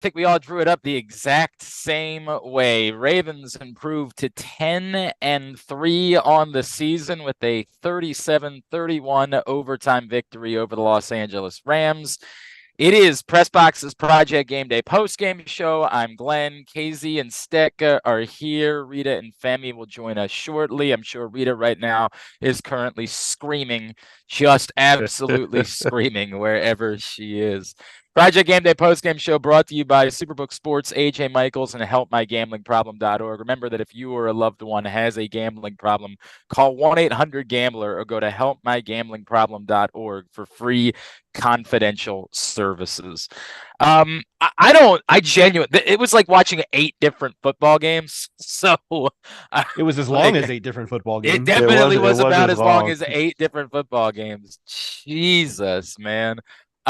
think we all drew it up the exact same way. Ravens improved to 10-3 on the season with a 37-31 overtime victory over the Los Angeles Rams. It is PressBox's Project Game Day postgame show. I'm Glenn. KZ and Stecca are here. Reeta and Femi will join us shortly. I'm sure Reeta right now is currently screaming, just absolutely screaming wherever she is. Project Game Day postgame show brought to you by Superbook Sports, AJ Michaels, and HelpMyGamblingProblem.org. Remember that if you or a loved one has a gambling problem, call 1-800-GAMBLER or go to HelpMyGamblingProblem.org for free confidential services. I genuinely, it was like watching 8 different football games. So it was as long as 8 different football games. It definitely was about as long as 8 different football games. Jesus, man.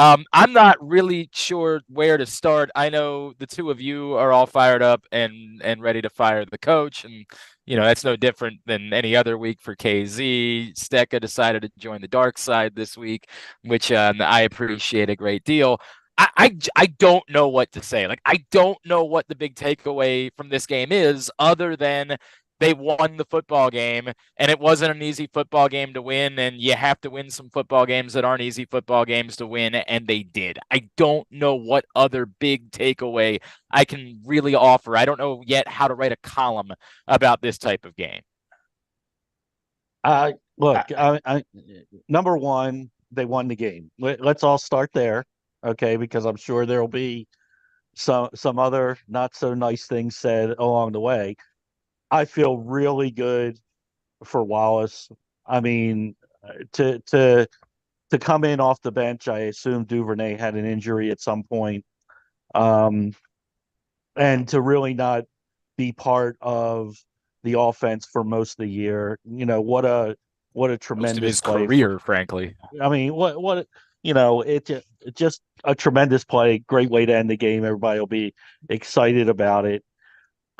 I'm not really sure where to start. I know the two of you are all fired up and ready to fire the coach, and that's no different than any other week for KZ. Stecca decided to join the dark side this week, which I appreciate a great deal. I don't know what to say. Like, I don't know what the big takeaway from this game is, other than they won the football game, and it wasn't an easy football game to win, and you have to win some football games that aren't easy football games to win, and they did. I don't know what other big takeaway I can really offer. I don't know yet how to write a column about this type of game. Look, number one, they won the game. Let's all start there, okay? Because I'm sure there'll be some other not so nice things said along the way. I feel really good for Wallace. I mean, to come in off the bench, I assume Duvernay had an injury at some point, and to really not be part of the offense for most of the year. What a tremendous most of his play career, frankly. I mean, it just a tremendous play. Great way to end the game. Everybody will be excited about it.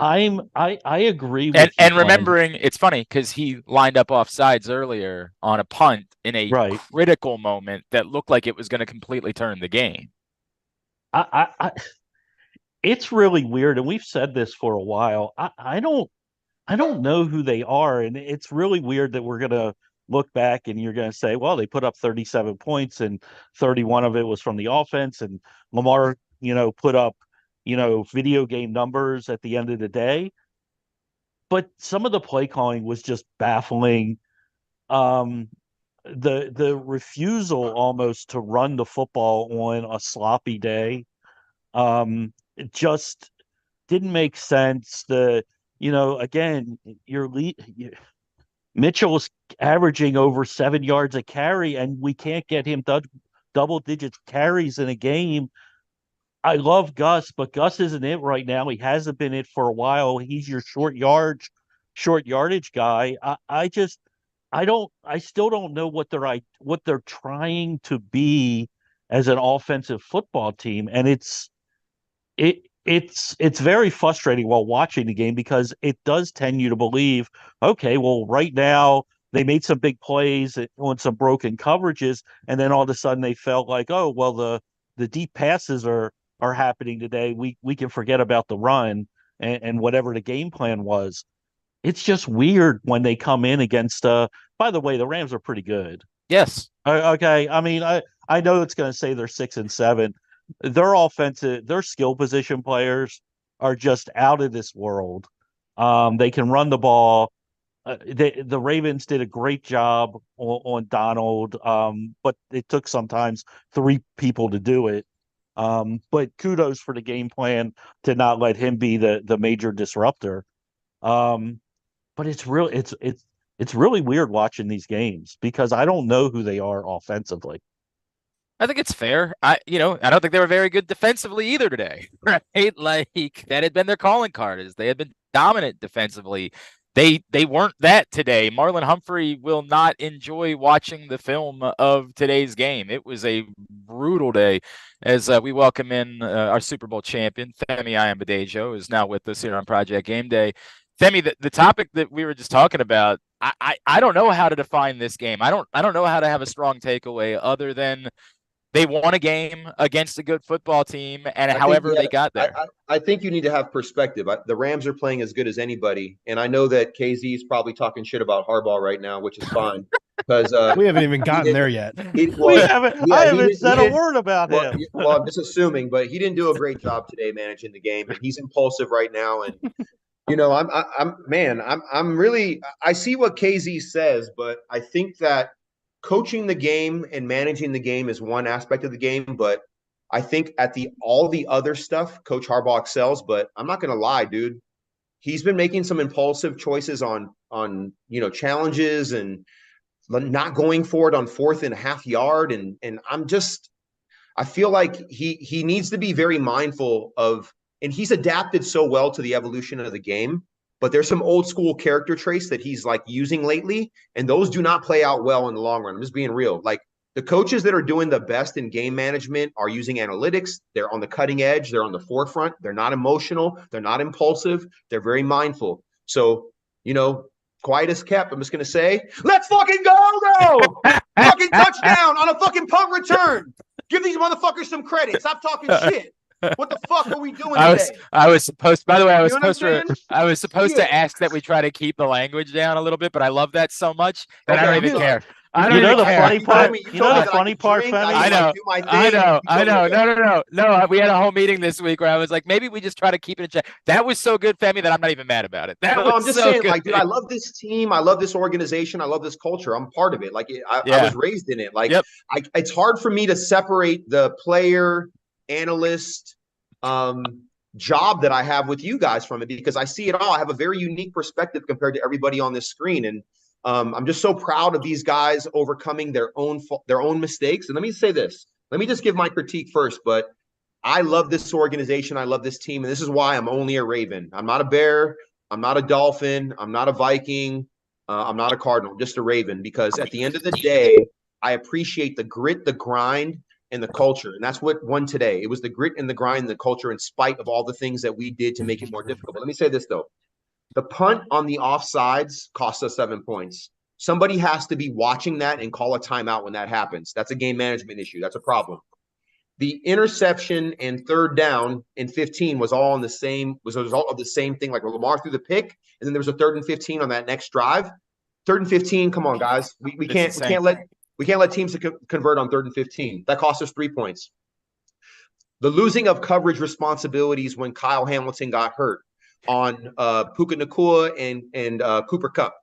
I agree with and remembering, it's funny because he lined up off sides earlier on a punt in a critical moment that looked like it was going to completely turn the game. It's really weird, and we've said this for a while. I don't know who they are, and it's really weird that we're gonna look back and you're gonna say, well, they put up 37 points and 31 of it was from the offense, and Lamar, put up video game numbers at the end of the day. But some of the play calling was just baffling. The refusal almost to run the football on a sloppy day, it just didn't make sense. Again, Mitchell's averaging over 7 yards a carry, and we can't get him double digits carries in a game. I love Gus, but Gus isn't it right now. He hasn't been it for a while. He's your short yardage guy. I still don't know what they're trying to be as an offensive football team, and it's very frustrating while watching the game, because it does tend you to believe, okay, well, right now they made some big plays on some broken coverages, and then all of a sudden they felt like, oh, well, the deep passes are happening today. We can forget about the run and whatever the game plan was. It's just weird when they come in against. By the way, the Rams are pretty good. Yes. Okay. I mean, I know it's going to say they're 6-7. Their offensive, their skill position players are just out of this world. They can run the ball. The Ravens did a great job on Donald, but it took sometimes 3 people to do it. But kudos for the game plan to not let him be the major disruptor. But it's really weird watching these games, because I don't know who they are offensively. I think it's fair. I don't think they were very good defensively either today, right? Like, that had been their calling card, is they had been dominant defensively. They weren't that today. Marlon Humphrey will not enjoy watching the film of today's game. It was a brutal day, as we welcome in our Super Bowl champion, Femi Ayanbadejo, is now with us here on Project Game Day. Femi, the topic that we were just talking about, I don't know how to define this game. I don't know how to have a strong takeaway other than They won a game against a good football team, and however they got there. I think you need to have perspective. The Rams are playing as good as anybody, and I know that KZ is probably talking shit about Harbaugh right now, which is fine because we haven't even gotten there yet. I haven't said a word about him. Well, I'm just assuming, but he didn't do a great job today managing the game, and he's impulsive right now. And I'm really, I see what KZ says, but I think that coaching the game and managing the game is one aspect of the game, but I think all the other stuff, Coach Harbaugh excels. But I'm not going to lie, dude. He's been making some impulsive choices on challenges and not going for it on 4th and a half yard, and I feel like he needs to be very mindful of, and he's adapted so well to the evolution of the game. But there's some old school character traits that he's like using lately, and those do not play out well in the long run. I'm just being real. Like the coaches that are doing the best in game management are using analytics. They're on the cutting edge. They're on the forefront. They're not emotional. They're not impulsive. They're very mindful. So, quiet as kept. I'm just going to say, let's fucking go. Fucking touchdown on a fucking punt return. Give these motherfuckers some credit. Stop talking shit. What the fuck are we doing today? I was supposed to ask that we try to keep the language down a little bit, but I love that so much that I don't even care. The funny part, Femi? I know. No, we had a whole meeting this week where I was like, maybe we just try to keep it in check. That was so good, Femi, that I'm not even mad about it. I'm just saying, good. Like, dude, I love this team. I love this organization. I love this culture. I'm part of it. Like, I was raised in it. Like, it's hard for me to separate the player, analyst, job that I have with you guys from it, because I see it all. I have a very unique perspective compared to everybody on this screen. And I'm just so proud of these guys overcoming their own mistakes. And let me say this. Let me just give my critique first, but I love this organization. I love this team. And this is why I'm only a Raven. I'm not a Bear. I'm not a Dolphin. I'm not a Viking. I'm not a Cardinal. I'm just a Raven, because at the end of the day, I appreciate the grit, the grind, and the culture. And that's what won today. It was the grit and the grind and the culture, in spite of all the things that we did to make it more difficult. But let me say this, though. The punt on the offsides cost us 7 points. Somebody has to be watching that and call a timeout when that happens. That's a game management issue. That's a problem. The interception and 3rd down and 15 was all on was a result of the same thing. Like Lamar threw the pick, and then there was a 3rd and 15 on that next drive. 3rd and 15, come on, guys. We can't let teams convert on 3rd and 15. That cost us 3 points. The losing of coverage responsibilities when Kyle Hamilton got hurt on Puka Nacua and Cooper Kupp.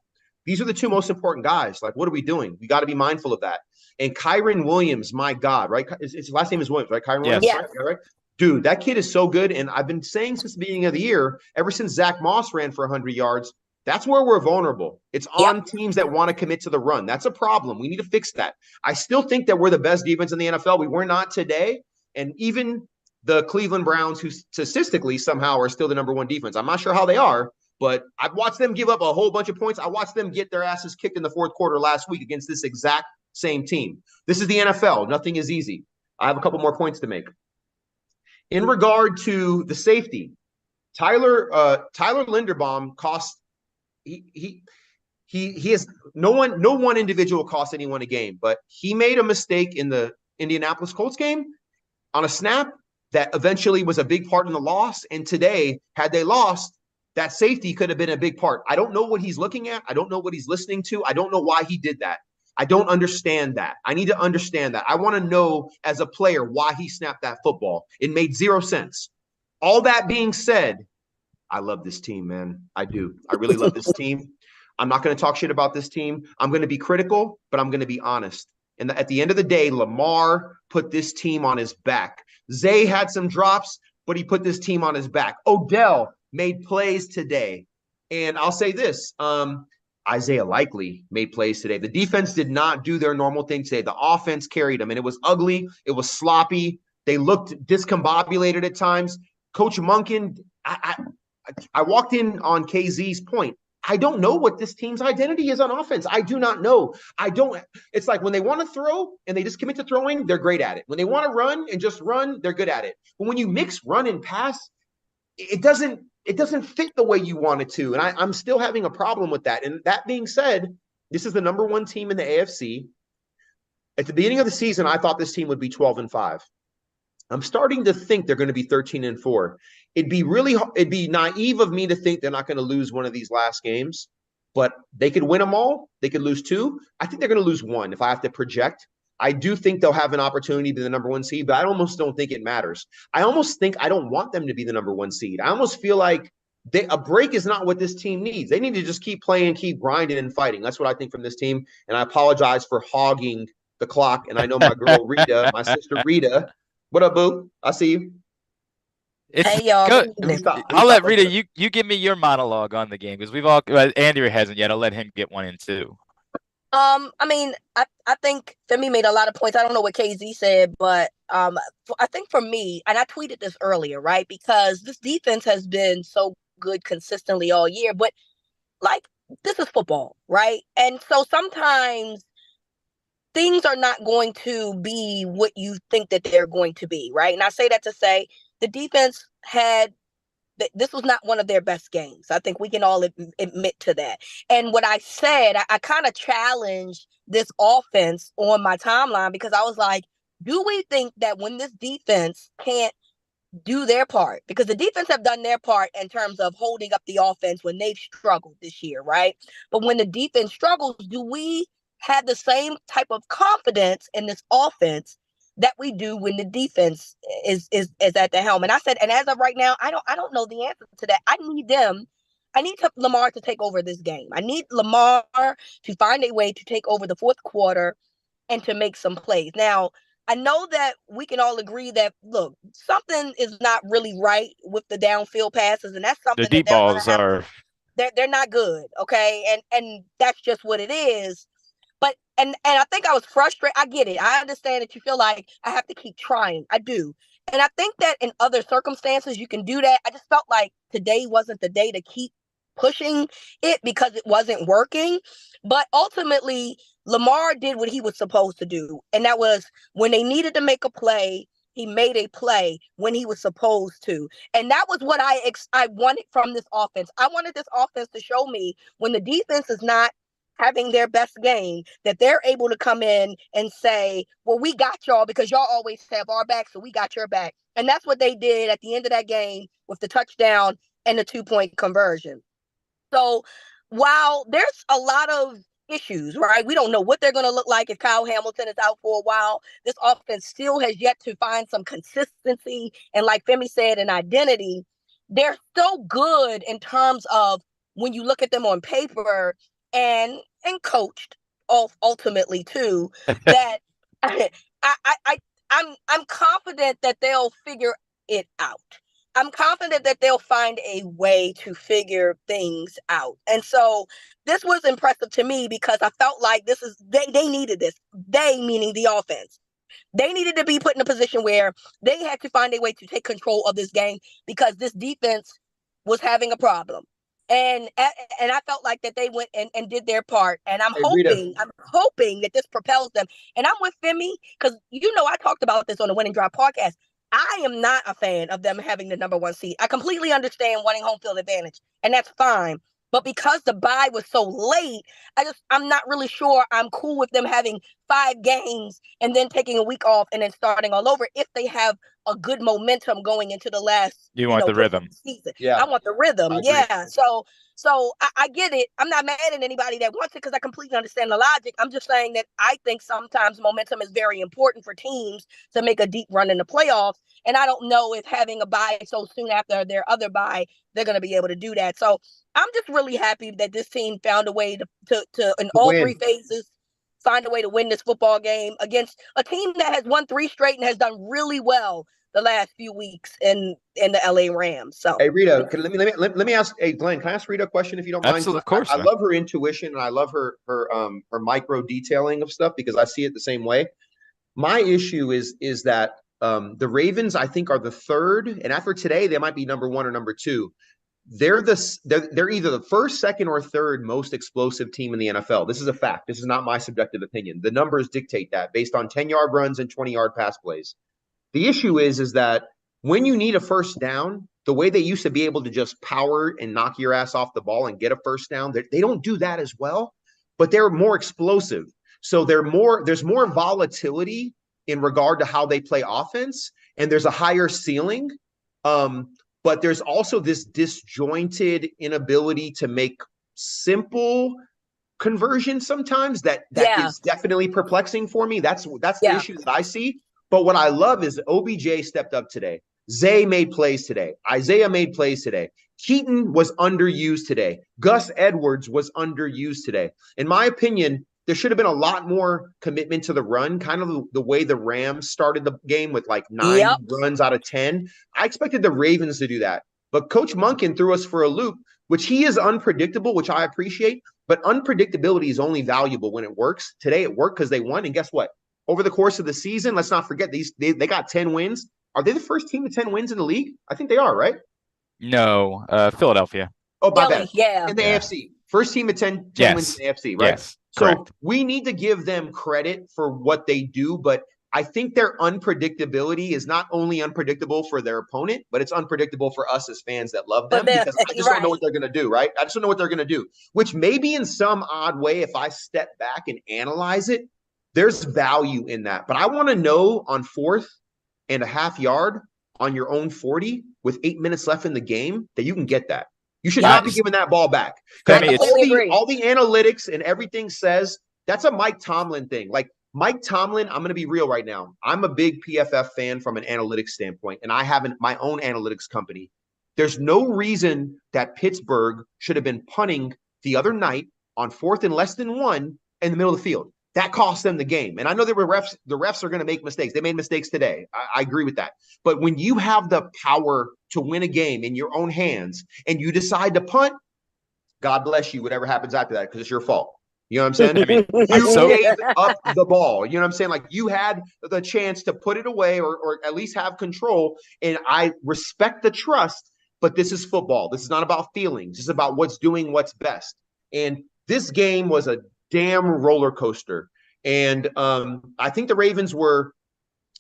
These are the 2 most important guys. Like, what are we doing? We got to be mindful of that. And Kyren Williams, my God, right? His last name is Williams, right? Kyren Williams, yes. Right? Dude, that kid is so good. And I've been saying since the beginning of the year, ever since Zach Moss ran for 100 yards, that's where we're vulnerable. It's on teams that want to commit to the run. That's a problem. We need to fix that. I still think that we're the best defense in the NFL. We were not today. And even the Cleveland Browns, who statistically somehow are still the number 1 defense. I'm not sure how they are, but I've watched them give up a whole bunch of points. I watched them get their asses kicked in the 4th quarter last week against this exact same team. This is the NFL. Nothing is easy. I have a couple more points to make. In regard to the safety, Tyler Linderbaum cost he has no one individual cost anyone a game, but he made a mistake in the Indianapolis Colts game on a snap that eventually was a big part in the loss. And today, had they lost, that safety could have been a big part. I don't know what he's looking at. I don't know what he's listening to. I don't know why he did that. I don't understand that. I need to understand that. I want to know as a player why he snapped that football. It made 0 sense. All that being said, I love this team, man. I do. I really love this team. I'm not going to talk shit about this team. I'm going to be critical, but I'm going to be honest. And at the end of the day, Lamar put this team on his back. Zay had some drops, but he put this team on his back. Odell made plays today. And I'll say this, Isaiah Likely made plays today. The defense did not do their normal thing today. The offense carried them, and it was ugly. It was sloppy. They looked discombobulated at times. Coach Monken, I walked in on KZ's point. I don't know what this team's identity is on offense. I do not know. It's like when they want to throw and they just commit to throwing, they're great at it. When they want to run and just run, they're good at it. But when you mix run and pass, it doesn't fit the way you want it to. And I'm still having a problem with that. And that being said, this is the number 1 team in the AFC. At the beginning of the season, I thought this team would be 12-5. I'm starting to think they're going to be 13-4. It'd be naive of me to think they're not going to lose one of these last games, but they could win them all. They could lose two. I think they're going to lose one if I have to project. I do think they'll have an opportunity to be the number one seed, but I almost don't think it matters. I almost think I don't want them to be the number one seed. I almost feel like a break is not what this team needs. They need to just keep playing, keep grinding and fighting. That's what I think from this team. And I apologize for hogging the clock. And I know my girl Rita, my sister Rita. What up, boo? I see you. Hey y'all. I'll let Rita. You give me your monologue on the game because we've all. Andrew hasn't yet. I'll let him get one in too. I mean, I think Femi made a lot of points. I don't know what KZ said, but I think for me, and I tweeted this earlier, right? Because this defense has been so good consistently all year, but like this is football, right? And so sometimes things are not going to be what you think that they're going to be, right? And I say that to say the defense this was not one of their best games. I think we can all admit to that. And what I said, I kind of challenged this offense on my timeline because I was like, do we think that when this defense can't do their part, because the defense have done their part in terms of holding up the offense when they've struggled this year, right? But when the defense struggles, do we have the same type of confidence in this offense that we do when the defense is at the helm? And I said, and as of right now, I don't know the answer to that. I need Lamar to take over this game. I need Lamar to find a way to take over the fourth quarter and to make some plays. Now, I know that we can all agree that, look, something is not really right with the downfield passes, and that's something the deep balls are they're not good, okay? And that's just what it is. But and I think I was frustrated. I get it. I understand that you feel like I have to keep trying. I do. And I think that in other circumstances you can do that. I just felt like today wasn't the day to keep pushing it because it wasn't working. But ultimately, Lamar did what he was supposed to do. And that was when they needed to make a play, he made a play when he was supposed to. And that was what I wanted from this offense. I wanted this offense to show me when the defense is not having their best game, that they're able to come in and say, well, we got y'all because y'all always have our back, so we got your back. And that's what they did at the end of that game with the touchdown and the 2-point conversion. So while there's a lot of issues, right? We don't know what they're going to look like if Kyle Hamilton is out for a while. This offense still has yet to find some consistency. And like Femi said, an identity. They're so good in terms of when you look at them on paper and coached ultimately too, that I'm confident that they'll figure it out. I'm confident that they'll find a way to figure things out. And so this was impressive to me because I felt like they needed this. They, meaning the offense. They needed to be put in a position where they had to find a way to take control of this game because this defense was having a problem. And I felt like that they went and did their part. And I'm hoping that this propels them. And I'm with Femi because, I talked about this on the Winning Drive podcast. I am not a fan of them having the number one seed. I completely understand wanting home field advantage, and that's fine. But because the bye was so late, I'm not really sure I'm cool with them having 5 games and then taking a week off and then starting all over if they have a good momentum going into the last. You want the rhythm. Season. Yeah, I want the rhythm. Yeah. So I get it. I'm not mad at anybody that wants it because I completely understand the logic. I'm just saying that I think sometimes momentum is very important for teams to make a deep run in the playoffs. And I don't know if having a bye so soon after their other bye, they're going to be able to do that. So I'm just really happy that this team found a way to in all 3 phases, find a way to win this football game against a team that has won 3 straight and has done really well the last few weeks in the LA Rams. So, hey Rita, let me ask. Hey Glenn, can I ask Rita a question if you don't mind? Absolutely, of course. I love her intuition and I love her micro detailing of stuff because I see it the same way. My issue is that the Ravens, I think, are the 3rd, and after today, they might be number 1 or number 2. They're either the 1st, 2nd, or 3rd most explosive team in the NFL. This is a fact. This is not my subjective opinion. The numbers dictate that based on 10-yard runs and 20-yard pass plays. The issue is that when you need a first down, the way they used to be able to just power and knock your ass off the ball and get a first down, they don't do that as well, but they're more explosive. So there's more volatility in regard to how they play offense, and there's a higher ceiling. But there's also this disjointed inability to make simple conversion sometimes that is definitely perplexing for me. That's the issue that I see. But what I love is OBJ stepped up today. Zay made plays today. Isaiah made plays today. Keaton was underused today. Gus Edwards was underused today. In my opinion, there should have been a lot more commitment to the run, kind of the way the Rams started the game with like 9 runs out of 10. I expected the Ravens to do that. But Coach Monken threw us for a loop, which he is unpredictable, which I appreciate. But unpredictability is only valuable when it works. Today it worked because they won. And guess what? Over the course of the season, let's not forget they got 10 wins. Are they the first team to 10 wins in the league? I think they are, right? No, Philadelphia. Oh, my bad. Yeah. In the AFC. First team to 10 wins in the AFC, right? Yes, so correct. We need to give them credit for what they do, but I think their unpredictability is not only unpredictable for their opponent, but it's unpredictable for us as fans that love them because I just don't know what they're going to do, right? I just don't know what they're going to do, which maybe in some odd way, if I step back and analyze it, there's value in that. But I want to know on 4th and a half yard on your own 40 with 8 minutes left in the game that you can get that. You should not be giving that ball back. All the analytics and everything says that's a Mike Tomlin thing. Like Mike Tomlin, I'm going to be real right now. I'm a big PFF fan from an analytics standpoint, and I have my own analytics company. There's no reason that Pittsburgh should have been punting the other night on 4th and less than 1 in the middle of the field. That cost them the game. And I know the refs are going to make mistakes. They made mistakes today. I agree with that. But when you have the power to win a game in your own hands and you decide to punt, God bless you, whatever happens after that, because it's your fault. You know what I'm saying? I mean, you gave up the ball. You know what I'm saying? Like you had the chance to put it away or at least have control. And I respect the trust, but this is football. This is not about feelings. It's about what's best. And this game was a damn roller coaster. And I think the Ravens were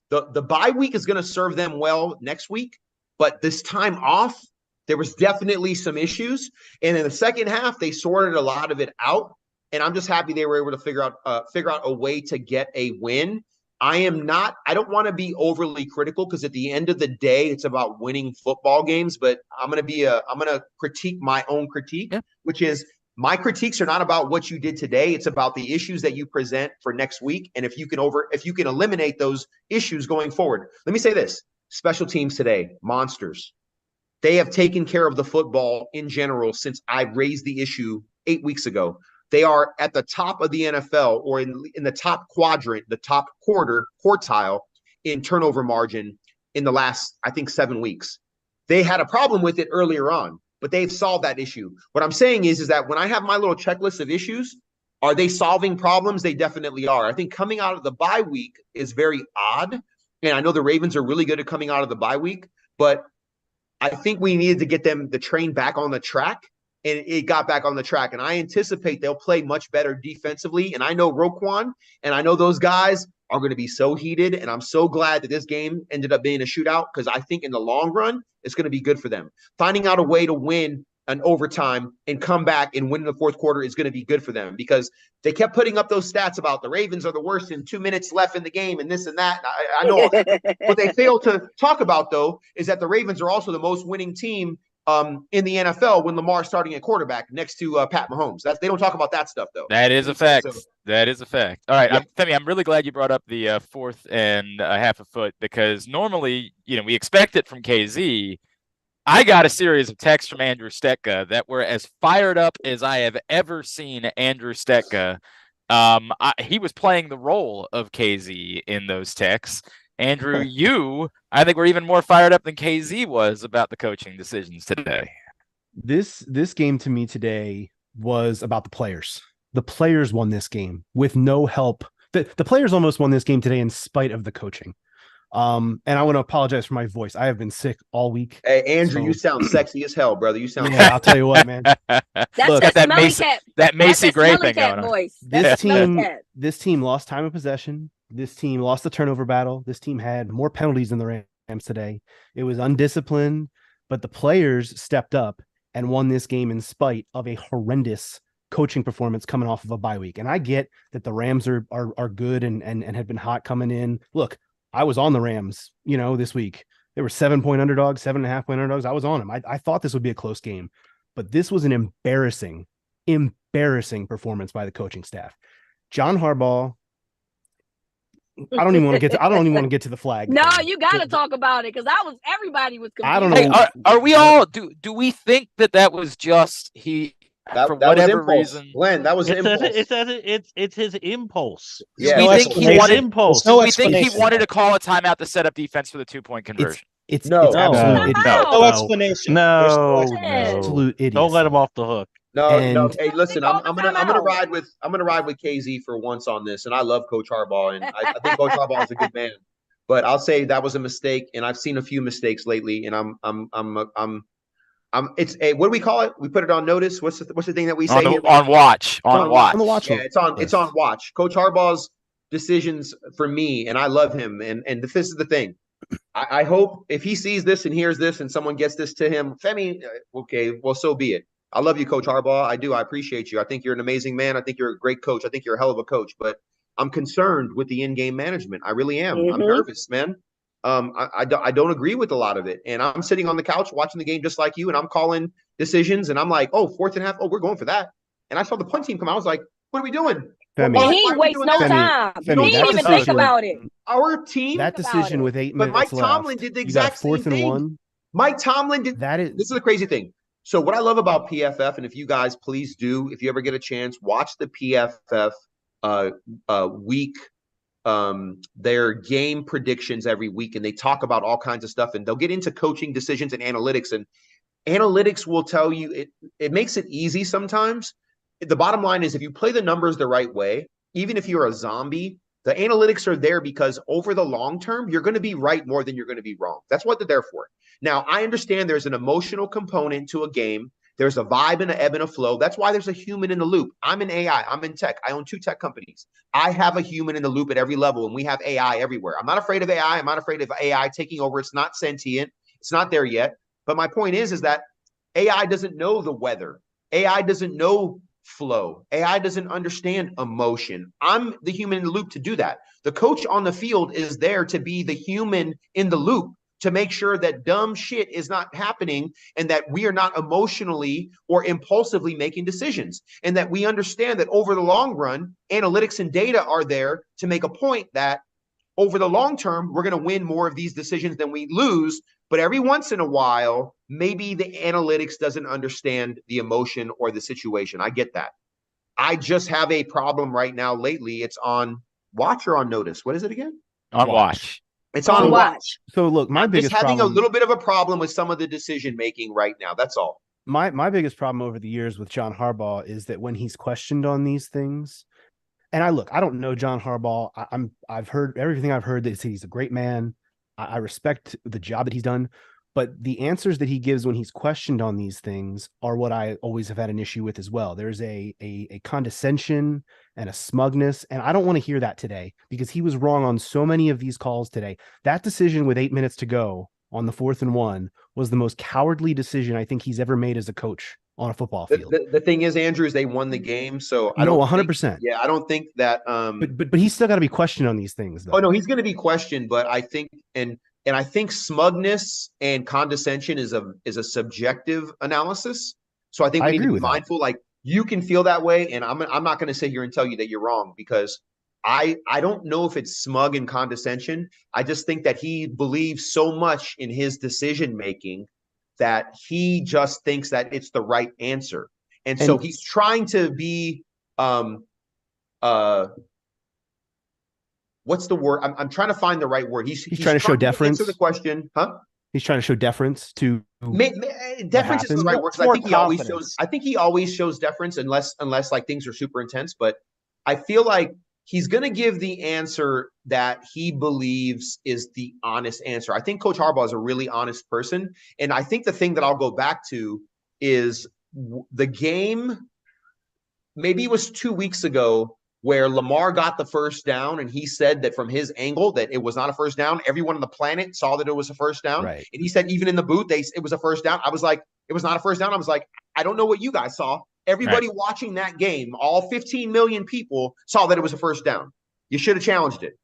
the bye week is going to serve them well next week, but this time off, there was definitely some issues. And in the second half, they sorted a lot of it out. And I'm just happy they were able to figure out a way to get a win. I don't want to be overly critical because at the end of the day, it's about winning football games, but I'm going to critique my own critique, which is my critiques are not about what you did today. It's about the issues that you present for next week. And if you can eliminate those issues going forward. Let me say this. Special teams today, monsters. They have taken care of the football in general since I raised the issue 8 weeks ago. They are at the top of the NFL or in the top quadrant, the top quartile in turnover margin in the last, I think, 7 weeks. They had a problem with it earlier on, but they've solved that issue. What I'm saying is that when I have my little checklist of issues, are they solving problems? They definitely are. I think coming out of the bye week is very odd. And I know the Ravens are really good at coming out of the bye week, but I think we needed to get the train back on the track, and it got back on the track. And I anticipate they'll play much better defensively. And I know Roquan and I know those guys are going to be so heated. And I'm so glad that this game ended up being a shootout because I think in the long run, it's going to be good for them. Finding out a way to win an overtime and come back and win in the fourth quarter is going to be good for them because they kept putting up those stats about the Ravens are the worst in 2 minutes left in the game and this and that. And I know all that. What they fail to talk about, though, is that the Ravens are also the most winning team in the NFL when Lamar's starting at quarterback next to Pat Mahomes. They don't talk about that stuff, though. That is a fact. So, that is a fact. All right, yeah. Femi, I'm really glad you brought up the 4th and a half a foot because normally, we expect it from KZ. I got a series of texts from Andrew Stetka that were as fired up as I have ever seen Andrew Stetka. He was playing the role of KZ in those texts. Andrew, I think we're even more fired up than KZ was about the coaching decisions today. This game to me today was about the players. The players won this game with no help. The players almost won this game today in spite of the coaching. And I want to apologize for my voice. I have been sick all week. Hey, Andrew, you sound sexy as hell, brother. You sound I'll tell you what, man. That's that Macy Gray thing going on. Voice. This team lost time of possession. This team lost the turnover battle. This team had more penalties than the Rams today. It was undisciplined, but the players stepped up and won this game in spite of a horrendous coaching performance coming off of a bye week. And I get that the Rams are good and have been hot coming in. Look, I was on the Rams, this week. They were 7-point underdogs, 7.5-point underdogs. I was on them. I thought this would be a close game, but this was an embarrassing performance by the coaching staff. John Harbaugh. I don't even want to get to the flag. No, you got to talk about it because everybody was confused. I don't know. Hey, are we all? Do we think that was just for whatever reason? Glenn, that was impulse. It's his impulse. Yeah, we think he wanted impulse. No, we think he wanted to call a timeout to set up defense for the 2-point conversion. It's absolute no explanation. No, absolute idiot. Don't let him off the hook. No. Hey, listen, I'm gonna ride with KZ for once on this, and I love Coach Harbaugh, and I think Coach Harbaugh is a good man. But I'll say that was a mistake, and I've seen a few mistakes lately, and it's a, what do we call it? We put it on notice. What's the thing that we say on watch? On watch. Yeah, it's on watch. Coach Harbaugh's decisions for me, and I love him, and this is the thing. I hope if he sees this and hears this, and someone gets this to him, Femi, okay, well, so be it. I love you, Coach Harbaugh. I do. I appreciate you. I think you're an amazing man. I think you're a great coach. I think you're a hell of a coach. But I'm concerned with the in-game management. I really am. I'm nervous, man. I don't agree with a lot of it. And I'm sitting on the couch watching the game just like you, and I'm calling decisions, and I'm like, oh, 4th and a half. Oh, we're going for that. And I saw the punt team come out. I was like, what are we doing? Femi, he wastes no time. Femi, he didn't even think about it. Our team. That decision with 8 minutes left. But Mike Tomlin left, did the exact same thing. 4th and 1. Mike Tomlin did. This is the crazy thing. So what I love about PFF, and if you guys please do, if you ever get a chance, watch the PFF week, their game predictions every week, and they talk about all kinds of stuff, and they'll get into coaching decisions and analytics. And analytics will tell you it makes it easy sometimes. The bottom line is if you play the numbers the right way, even if you're a zombie, the analytics are there because over the long term, you're going to be right more than you're going to be wrong. That's what they're there for. Now, I understand there's an emotional component to a game. There's a vibe and an ebb and a flow. That's why there's a human in the loop. I'm in AI. I'm in tech. I own 2 tech companies. I have a human in the loop at every level, and we have AI everywhere. I'm not afraid of AI. I'm not afraid of AI taking over. It's not sentient. It's not there yet. But my point is that AI doesn't know the weather. AI doesn't know flow. AI doesn't understand emotion. I'm the human in the loop to do that. The coach on the field is there to be the human in the loop, to make sure that dumb shit is not happening and that we are not emotionally or impulsively making decisions, and that we understand that over the long run, analytics and data are there to make a point that over the long term, we're going to win more of these decisions than we lose. But every once in a while, maybe the analytics doesn't understand the emotion or the situation. I get that. I just have a problem right now lately. It's on watch or on notice. What is it again? On watch. It's on watch. So look, my biggest having problem, a little bit of a problem with some of the decision making right now. That's all. My biggest problem over the years with John Harbaugh is that when he's questioned on these things, and I don't know John Harbaugh. I've heard everything I've heard that he's a great man. I respect the job that he's done, but the answers that he gives when he's questioned on these things are what I always have had an issue with as well. There's a condescension and a smugness, and I don't want to hear that today because he was wrong on so many of these calls today. That decision with 8 minutes to go on the 4th and 1 was the most cowardly decision I think he's ever made as a coach on a football field. The thing is, Andrew, is they won the game, so I know 100%. Yeah, I don't think that. But he's still got to be questioned on these things, though. Oh no, he's going to be questioned. But I think and I think smugness and condescension is a subjective analysis. So I think we need to be mindful. Like you can feel that way, and I'm not going to sit here and tell you that you're wrong because I don't know if it's smug and condescension. I just think that he believes so much in his decision making that he just thinks that it's the right answer. And so he's trying to be what's the word? I'm trying to find the right word. He's trying to show deference. Answer the question, huh? He's trying to show deference to deference is the right word. I think he always shows deference unless like things are super intense. But I feel like he's going to give the answer that he believes is the honest answer. I think Coach Harbaugh is a really honest person. And I think the thing that I'll go back to is the game, maybe it was 2 weeks ago, where Lamar got the first down and he said that from his angle that it was not a first down. Everyone on the planet saw that it was a first down. Right. And he said even in the booth, it was a first down. I was like, it was not a first down. I was like, I don't know what you guys saw, Everybody watching that game, all 15 million people, saw that it was a first down. You should have challenged it.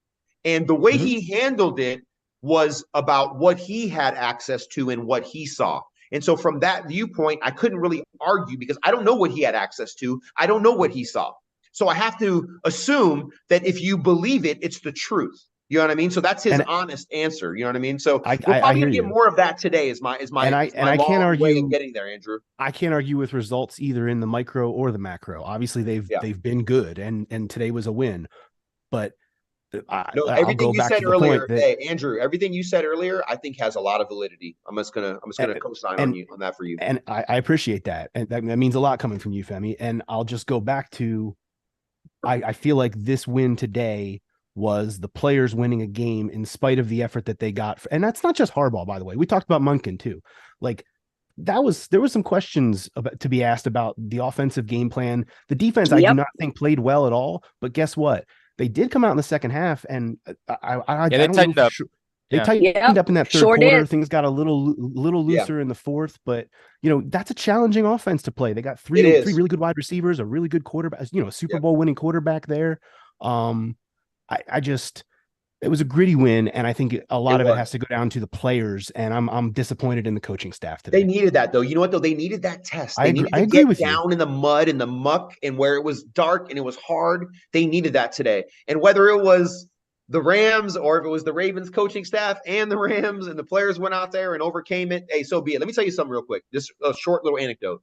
And the way he handled it was about what he had access to and what he saw. And so from that viewpoint, I couldn't really argue because I don't know what he had access to. I don't know what he saw. So I have to assume that if you believe it, it's the truth. You know what I mean? So that's his honest answer. You know what I mean? So we're probably gonna get more of that today. Is my I can't argue way of getting there, Andrew. I can't argue with results either in the micro or the macro. Obviously, they've been good, and today was a win. But everything you said earlier, Andrew, everything you said earlier, I think has a lot of validity. I'm just gonna co-sign on that for you. And I appreciate that, and that means a lot coming from you, Femi. And I'll just go back to, I feel like this win today was the players winning a game in spite of the effort that they got. And that's not just Harbaugh, by the way. We talked about Munkin too. Like there was some questions to be asked about the offensive game plan. The defense, I do not think played well at all, but guess what? They did come out in the second half, and I they tightened up. Sure. They tightened up in that third quarter. Things got a little looser in the fourth, but that's a challenging offense to play. They got three really good wide receivers, a really good quarterback, a Super Bowl winning quarterback there. It was a gritty win, and I think a lot of it has to go down to the players, and I'm disappointed in the coaching staff today. They needed that, though. You know what, though? They needed that test. They needed to get down in the mud and the muck and where it was dark and it was hard. They needed that today. And whether it was the Rams or if it was the Ravens coaching staff and the Rams and the players went out there and overcame it, hey, so be it. Let me tell you something real quick. Just a short little anecdote.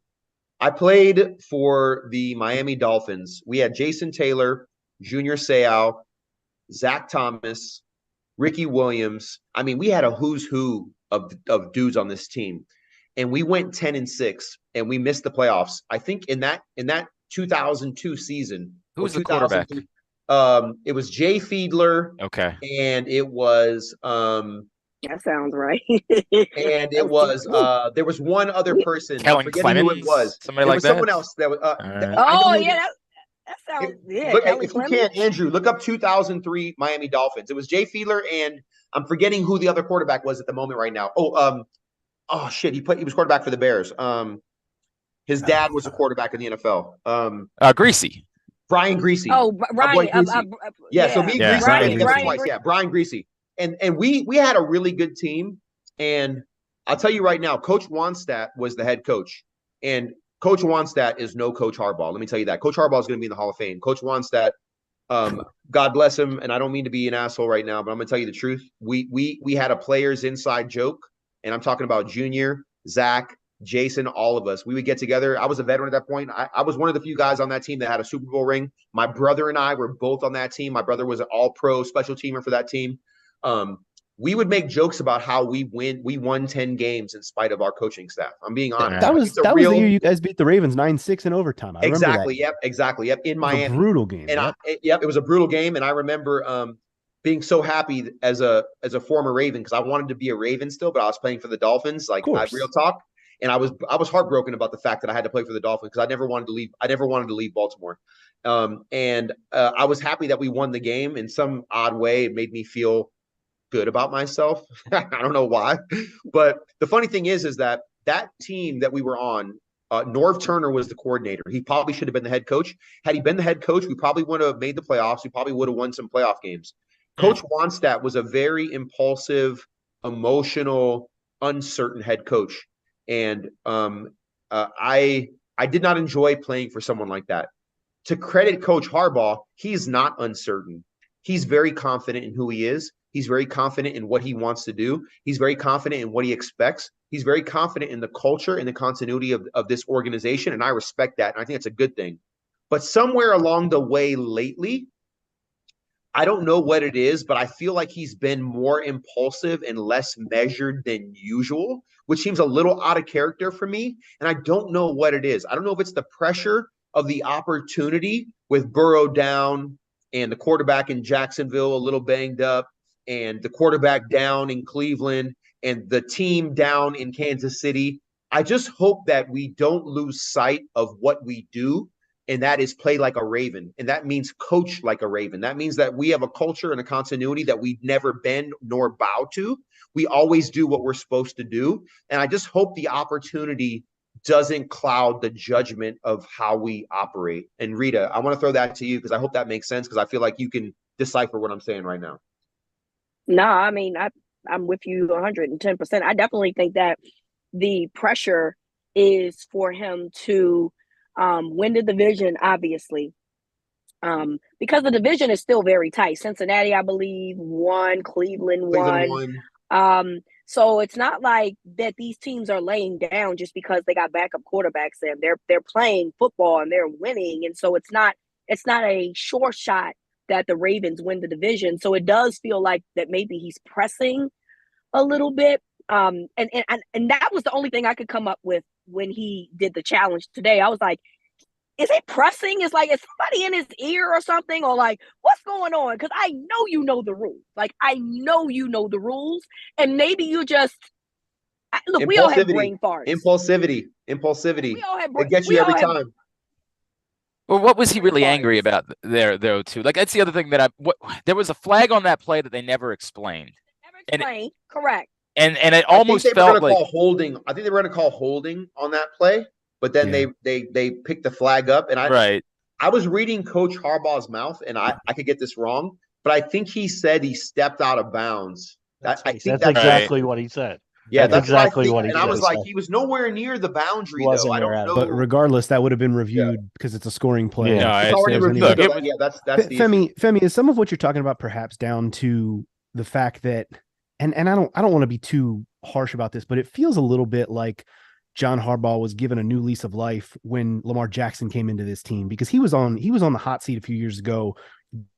I played for the Miami Dolphins. We had Jason Taylor, Junior Seau, Zach Thomas, Ricky Williams. I mean, we had a who's who of dudes on this team, and we went 10-6, and we missed the playoffs. I think in that 2002 season. Who was the quarterback? It was Jay Fiedler. Okay, and it was that sounds right. and it was there was one other person. Kellen Clemens. Who it was Somebody like was that. Someone else that was. That sounds if you can, Andrew, look up 2003 Miami Dolphins. It was Jay Fiedler, and I'm forgetting who the other quarterback was at the moment right now. Oh shit, he was quarterback for the Bears. His dad was a quarterback in the NFL. Greasy. Brian Greasy. Oh, Brian. So me and Greasy twice. Yeah, Brian Greasy. And we had a really good team. And I'll tell you right now, Coach Wannstedt was the head coach. And Coach Wannstedt is no Coach Harbaugh. Let me tell you that. Coach Harbaugh is going to be in the Hall of Fame. Coach Wannstedt, God bless him. And I don't mean to be an asshole right now, but I'm going to tell you the truth. We had a players inside joke, and I'm talking about Junior, Zach, Jason, all of us. We would get together. I was a veteran at that point. I was one of the few guys on that team that had a Super Bowl ring. My brother and I were both on that team. My brother was an all-pro special teamer for that team. We would make jokes about how we won 10 games in spite of our coaching staff. I'm being honest. That was the year you guys beat the Ravens 9-6 in overtime. I remember that. Exactly. In Miami. A brutal game. And it was a brutal game. And I remember being so happy as a former Raven, because I wanted to be a Raven still, but I was playing for the Dolphins. Like, real talk. And I was heartbroken about the fact that I had to play for the Dolphins because I never wanted to leave. I never wanted to leave Baltimore. And I was happy that we won the game in some odd way. It made me feel good about myself. I don't know why, but the funny thing is that team that we were on, Norv Turner was the coordinator. He probably should have been the head coach. Had he been the head coach, we probably would have made the playoffs. We probably would have won some playoff games. Coach Wannstedt was a very impulsive, emotional, uncertain head coach. And I did not enjoy playing for someone like that. To credit Coach Harbaugh, he's not uncertain. He's very confident in who he is. He's very confident in what he wants to do. He's very confident in what he expects. He's very confident in the culture and the continuity of this organization, and I respect that, and I think it's a good thing. But somewhere along the way lately, I don't know what it is, but I feel like he's been more impulsive and less measured than usual, which seems a little out of character for me, and I don't know what it is. I don't know if it's the pressure of the opportunity with Burrow down and the quarterback in Jacksonville a little banged up, and the quarterback down in Cleveland, and the team down in Kansas City. I just hope that we don't lose sight of what we do, and that is play like a Raven. And that means coach like a Raven. That means that we have a culture and a continuity that we never bend nor bow to. We always do what we're supposed to do. And I just hope the opportunity doesn't cloud the judgment of how we operate. And Reeta, I want to throw that to you because I hope that makes sense, because I feel like you can decipher what I'm saying right now. No, I mean, I'm with you 110%. I definitely think that the pressure is for him to win the division, obviously. Because the division is still very tight. Cincinnati, I believe, won. Cleveland won. So it's not like that these teams are laying down just because they got backup quarterbacks and they're playing football and they're winning. And so it's not a sure shot that the Ravens win the division. So it does feel like that maybe he's pressing a little bit. And that was the only thing I could come up with when he did the challenge today. I was like, is it pressing? Is somebody in his ear or something? Or like, what's going on? Because I know you know the rules. Like, I know you know the rules. And maybe you just look, we all have brain farts. Impulsivity. We all have it gets you every time. Well, what was he really angry about there, though, too? Like, that's the other thing that there was a flag on that play that they never explained. Correct. And it almost felt like holding. I think they were going to call holding on that play. But then they picked the flag up, and I was reading Coach Harbaugh's mouth, and I could get this wrong, but I think he said he stepped out of bounds. That's exactly what he said. Yeah, that's exactly what he said. And I was like, he was nowhere near the boundary, though. I don't know. But regardless, that would have been reviewed because it's a scoring play. Yeah, it's already reviewed. That's Femi, is some of what you're talking about perhaps down to the fact that, and I don't want to be too harsh about this, but it feels a little bit like John Harbaugh was given a new lease of life when Lamar Jackson came into this team, because he was on the hot seat a few years ago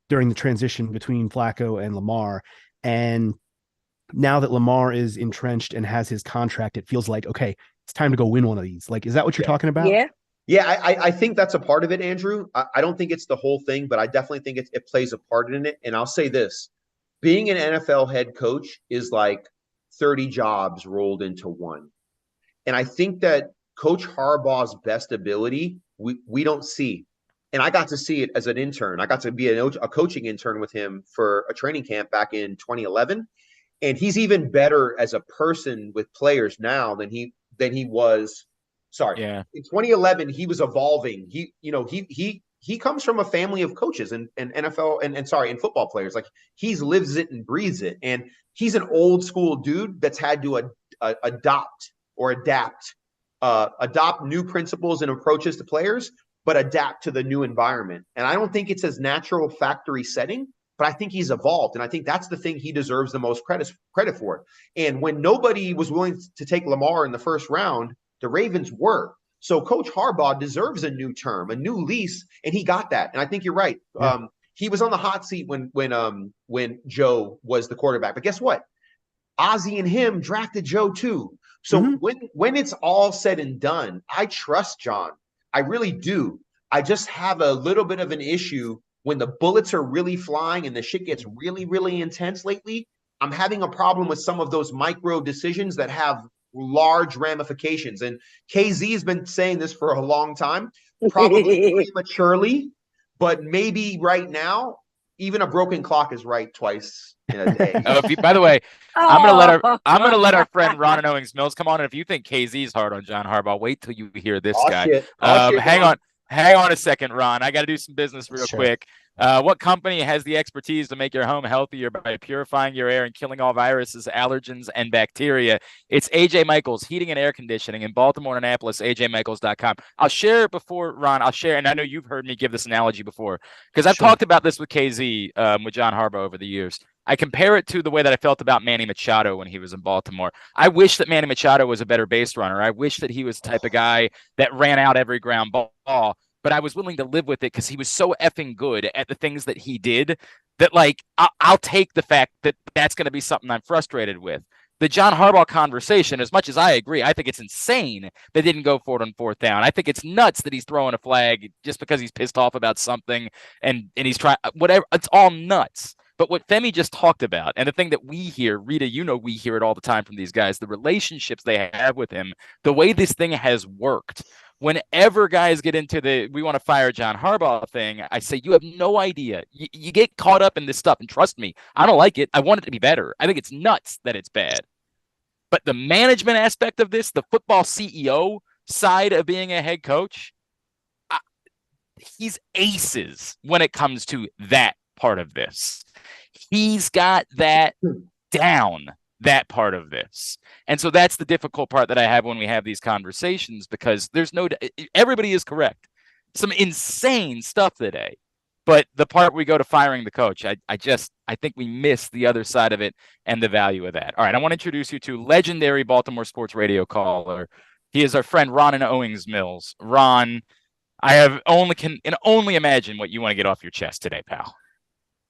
during the transition between Flacco and Lamar. And now that Lamar is entrenched and has his contract, it feels like, okay, it's time to go win one of these. Like, is that what you're talking about? Yeah. Yeah, I think that's a part of it, Andrew. I don't think it's the whole thing, but I definitely think it plays a part in it. And I'll say this, being an NFL head coach is like 30 jobs rolled into one. And I think that Coach Harbaugh's best ability, we don't see. And I got to see it as an intern. I got to be a coaching intern with him for a training camp back in 2011. And he's even better as a person with players now than he was. Sorry. Yeah. In 2011, he was evolving. He comes from a family of coaches and NFL and football players. Like, he lives it and breathes it. And he's an old school dude that's had to adapt new principles and approaches to players, but adapt to the new environment. And I don't think it's his natural factory setting, but I think he's evolved. And I think that's the thing he deserves the most credit for. And when nobody was willing to take Lamar in the first round, the Ravens were. So Coach Harbaugh deserves a new term, a new lease, and he got that. And I think you're right. Yeah. He was on the hot seat when Joe was the quarterback. But guess what? Ozzie and him drafted Joe too. So when it's all said and done, I trust John. I really do. I just have a little bit of an issue when the bullets are really flying and the shit gets really, really intense lately. I'm having a problem with some of those micro decisions that have large ramifications. And KZ has been saying this for a long time, probably prematurely, but maybe right now, even a broken clock is right twice in a day. By the way, I'm gonna let our friend Ron Owings Mills come on. And if you think KZ's hard on John Harbaugh, wait till you hear this guy. Hang on a second, Ron. I got to do some business real quick. What company has the expertise to make your home healthier by purifying your air and killing all viruses, allergens, and bacteria? It's AJ Michaels Heating and Air Conditioning in Baltimore and Annapolis, ajmichaels.com. I'll share before, Ron, and I know you've heard me give this analogy before, because I've talked about this with KZ, with John Harbaugh over the years. I compare it to the way that I felt about Manny Machado when he was in Baltimore. I wish that Manny Machado was a better base runner. I wish that he was the type of guy that ran out every ground ball. But I was willing to live with it because he was so effing good at the things that he did that, like, I'll take the fact that that's going to be something I'm frustrated with. The John Harbaugh conversation, as much as I agree, I think it's insane they didn't go for it on fourth down. I think it's nuts that he's throwing a flag just because he's pissed off about something and he's trying whatever. It's all nuts. But what Femi just talked about, and the thing that we hear, Rita, we hear it all the time from these guys, the relationships they have with him, the way this thing has worked. Whenever guys get into we want to fire John Harbaugh thing, I say, you have no idea. You get caught up in this stuff. And trust me, I don't like it. I want it to be better. I think it's nuts that it's bad. But the management aspect of this, the football CEO side of being a head coach, he's aces when it comes to that part of this. He's got that down, that part of this. And so that's the difficult part that I have when we have these conversations, because everybody is correct. Some insane stuff today. But the part we go to firing the coach, I think we miss the other side of it and the value of that. All right, I want to introduce you to legendary Baltimore sports radio caller. He is our friend Ron in Owings Mills. Ron, can only imagine what you want to get off your chest today, pal.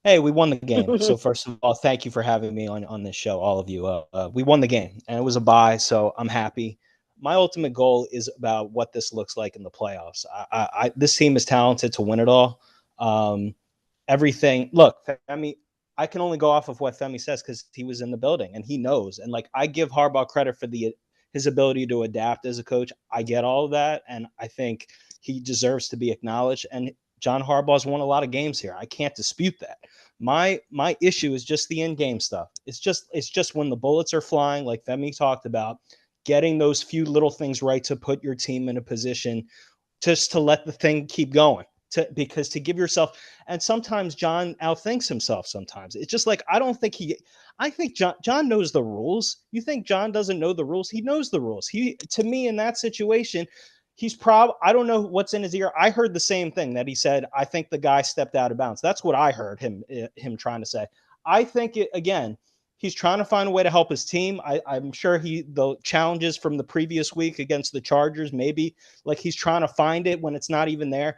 Hey, we won the game. So first of all, thank you for having me on this show, all of you. We won the game, and it was a bye, so I'm happy. My ultimate goal is about what this looks like in the playoffs. This team is talented to win it all. Everything. Look, Femi, I can only go off of what Femi says because he was in the building and he knows. And like, I give Harbaugh credit for his ability to adapt as a coach. I get all of that, and I think he deserves to be acknowledged. And John Harbaugh's won a lot of games here. I can't dispute that. My issue is just the in-game stuff. It's just when the bullets are flying, like Femi talked about, getting those few little things right to put your team in a position just to let the thing keep going. Because to give yourself, and sometimes John outthinks himself sometimes. It's just like, I think John knows the rules. You think John doesn't know the rules? He knows the rules. To me, in that situation, I don't know what's in his ear. I heard the same thing that he said. I think the guy stepped out of bounds. That's what I heard him trying to say. I think he's trying to find a way to help his team. I'm sure the challenges from the previous week against the Chargers, maybe like he's trying to find it when it's not even there.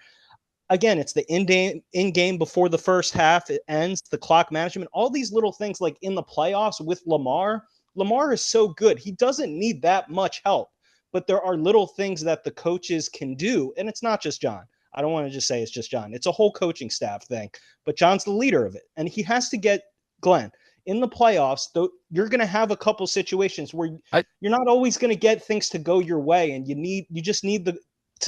Again, it's the in-game before the first half, it ends, the clock management, all these little things like in the playoffs with Lamar. Lamar is so good. He doesn't need that much help, but there are little things that the coaches can do. And it's not just John. I don't want to just say it's just John. It's a whole coaching staff thing, but John's the leader of it. And he has to get Glenn in the playoffs. Though you're going to have a couple situations where you're not always going to get things to go your way. And you just need to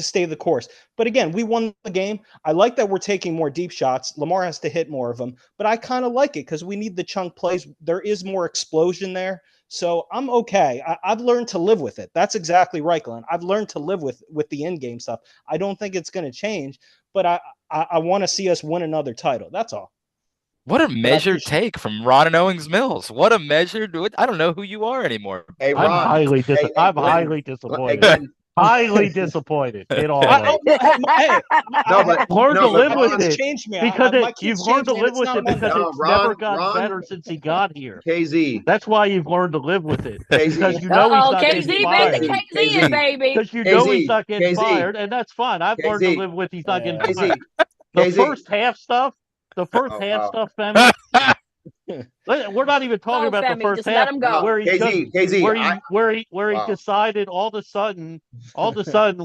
stay the course. But again, we won the game. I like that we're taking more deep shots. Lamar has to hit more of them, but I kind of like it because we need the chunk plays. There is more explosion there. So I'm okay. I've learned to live with it. That's exactly right, Glenn. I've learned to live with the in-game stuff. I don't think it's going to change, but I want to see us win another title. That's all. What a measured take from Ron and Owings Mills. What a measured. I don't know who you are anymore. Hey, Ron. I'm highly disappointed. Glenn, highly disappointed in all I've learned to live with it changed me. because you've learned to live with it because it's never gotten better since he got here. KZ, that's why you've learned to live with it KZ. because you know he's not KZ, getting fired. KZ, baby. Because you know he's not getting KZ. fired, and that's fine. I've learned to live with he's not getting fired. The KZ. first half stuff, Femi. We're not even talking about Femi, the first just half let him go. where he KZ, decided all of a sudden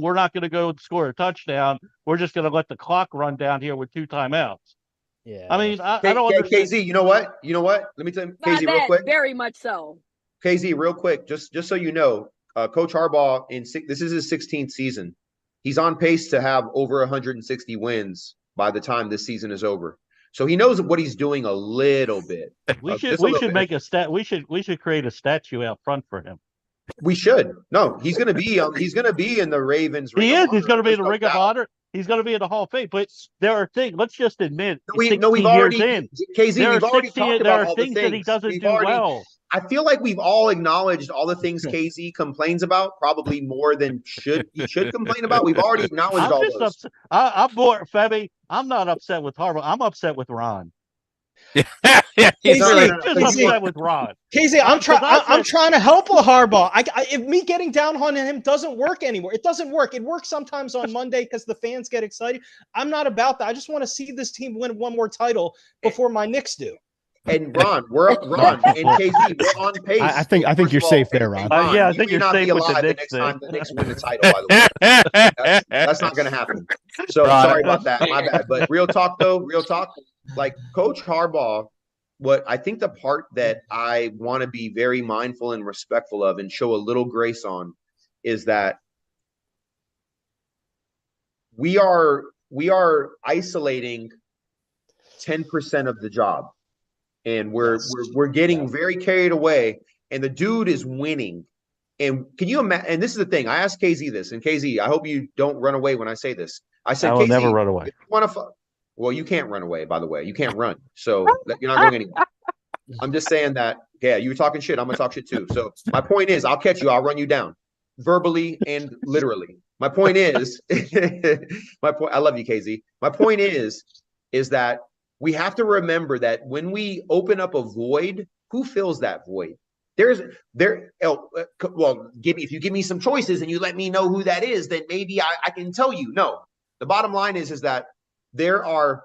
we're not going to go score a touchdown. We're just going to let the clock run down here with 2 timeouts. Yeah. I mean, I don't understand. KZ, you know what? Let me tell you, KZ, real quick. Very much so. KZ, real quick, just so you know, Coach Harbaugh this is his 16th season. He's on pace to have over 160 wins by the time this season is over. So he knows what he's doing a little bit. We should make a stat. We should create a statue out front for him. We should. No, he's going to be in the Ravens. He is. He's going to be in the Ring of Honor. He's going to be in the Hall of Fame. But there are things. Let's just admit. We've already KZ. There we've already talked about all the things that he doesn't do well. I feel like we've all acknowledged all the things KZ complains about, probably more than he should complain about. We've already acknowledged all those. I'm more, Femi. I'm not upset with Harbaugh. I'm upset with Ron. He's upset with Ron. KZ, I'm trying to help a Harbaugh. If me getting down on him doesn't work anymore. It doesn't work. It works sometimes on Monday because the fans get excited. I'm not about that. I just want to see this team win one more title before my Knicks do. And Ron and KZ, we're on pace. I think you're safe there, Ron. Yeah, I think you're safe with the next time the Knicks win the title. By the way, that's not going to happen. So sorry about that. My bad. But real talk, like Coach Harbaugh, what I think the part that I want to be very mindful and respectful of and show a little grace on is that we are isolating 10% of the job. And we're getting very carried away, and the dude is winning. And can you imagine? And this is the thing. I asked KZ this, and KZ, I hope you don't run away when I say this. I said, I will KZ, never run away. Well, you can't run away, by the way. You can't run. So you're not going anywhere. I'm just saying that, yeah, you were talking shit. I'm going to talk shit too. So my point is, I'll catch you. I'll run you down verbally and literally. My point is, I love you, KZ. My point is that we have to remember that when we open up a void, who fills that void? If you give me some choices and you let me know who that is, then maybe I can tell you. No, the bottom line is that there are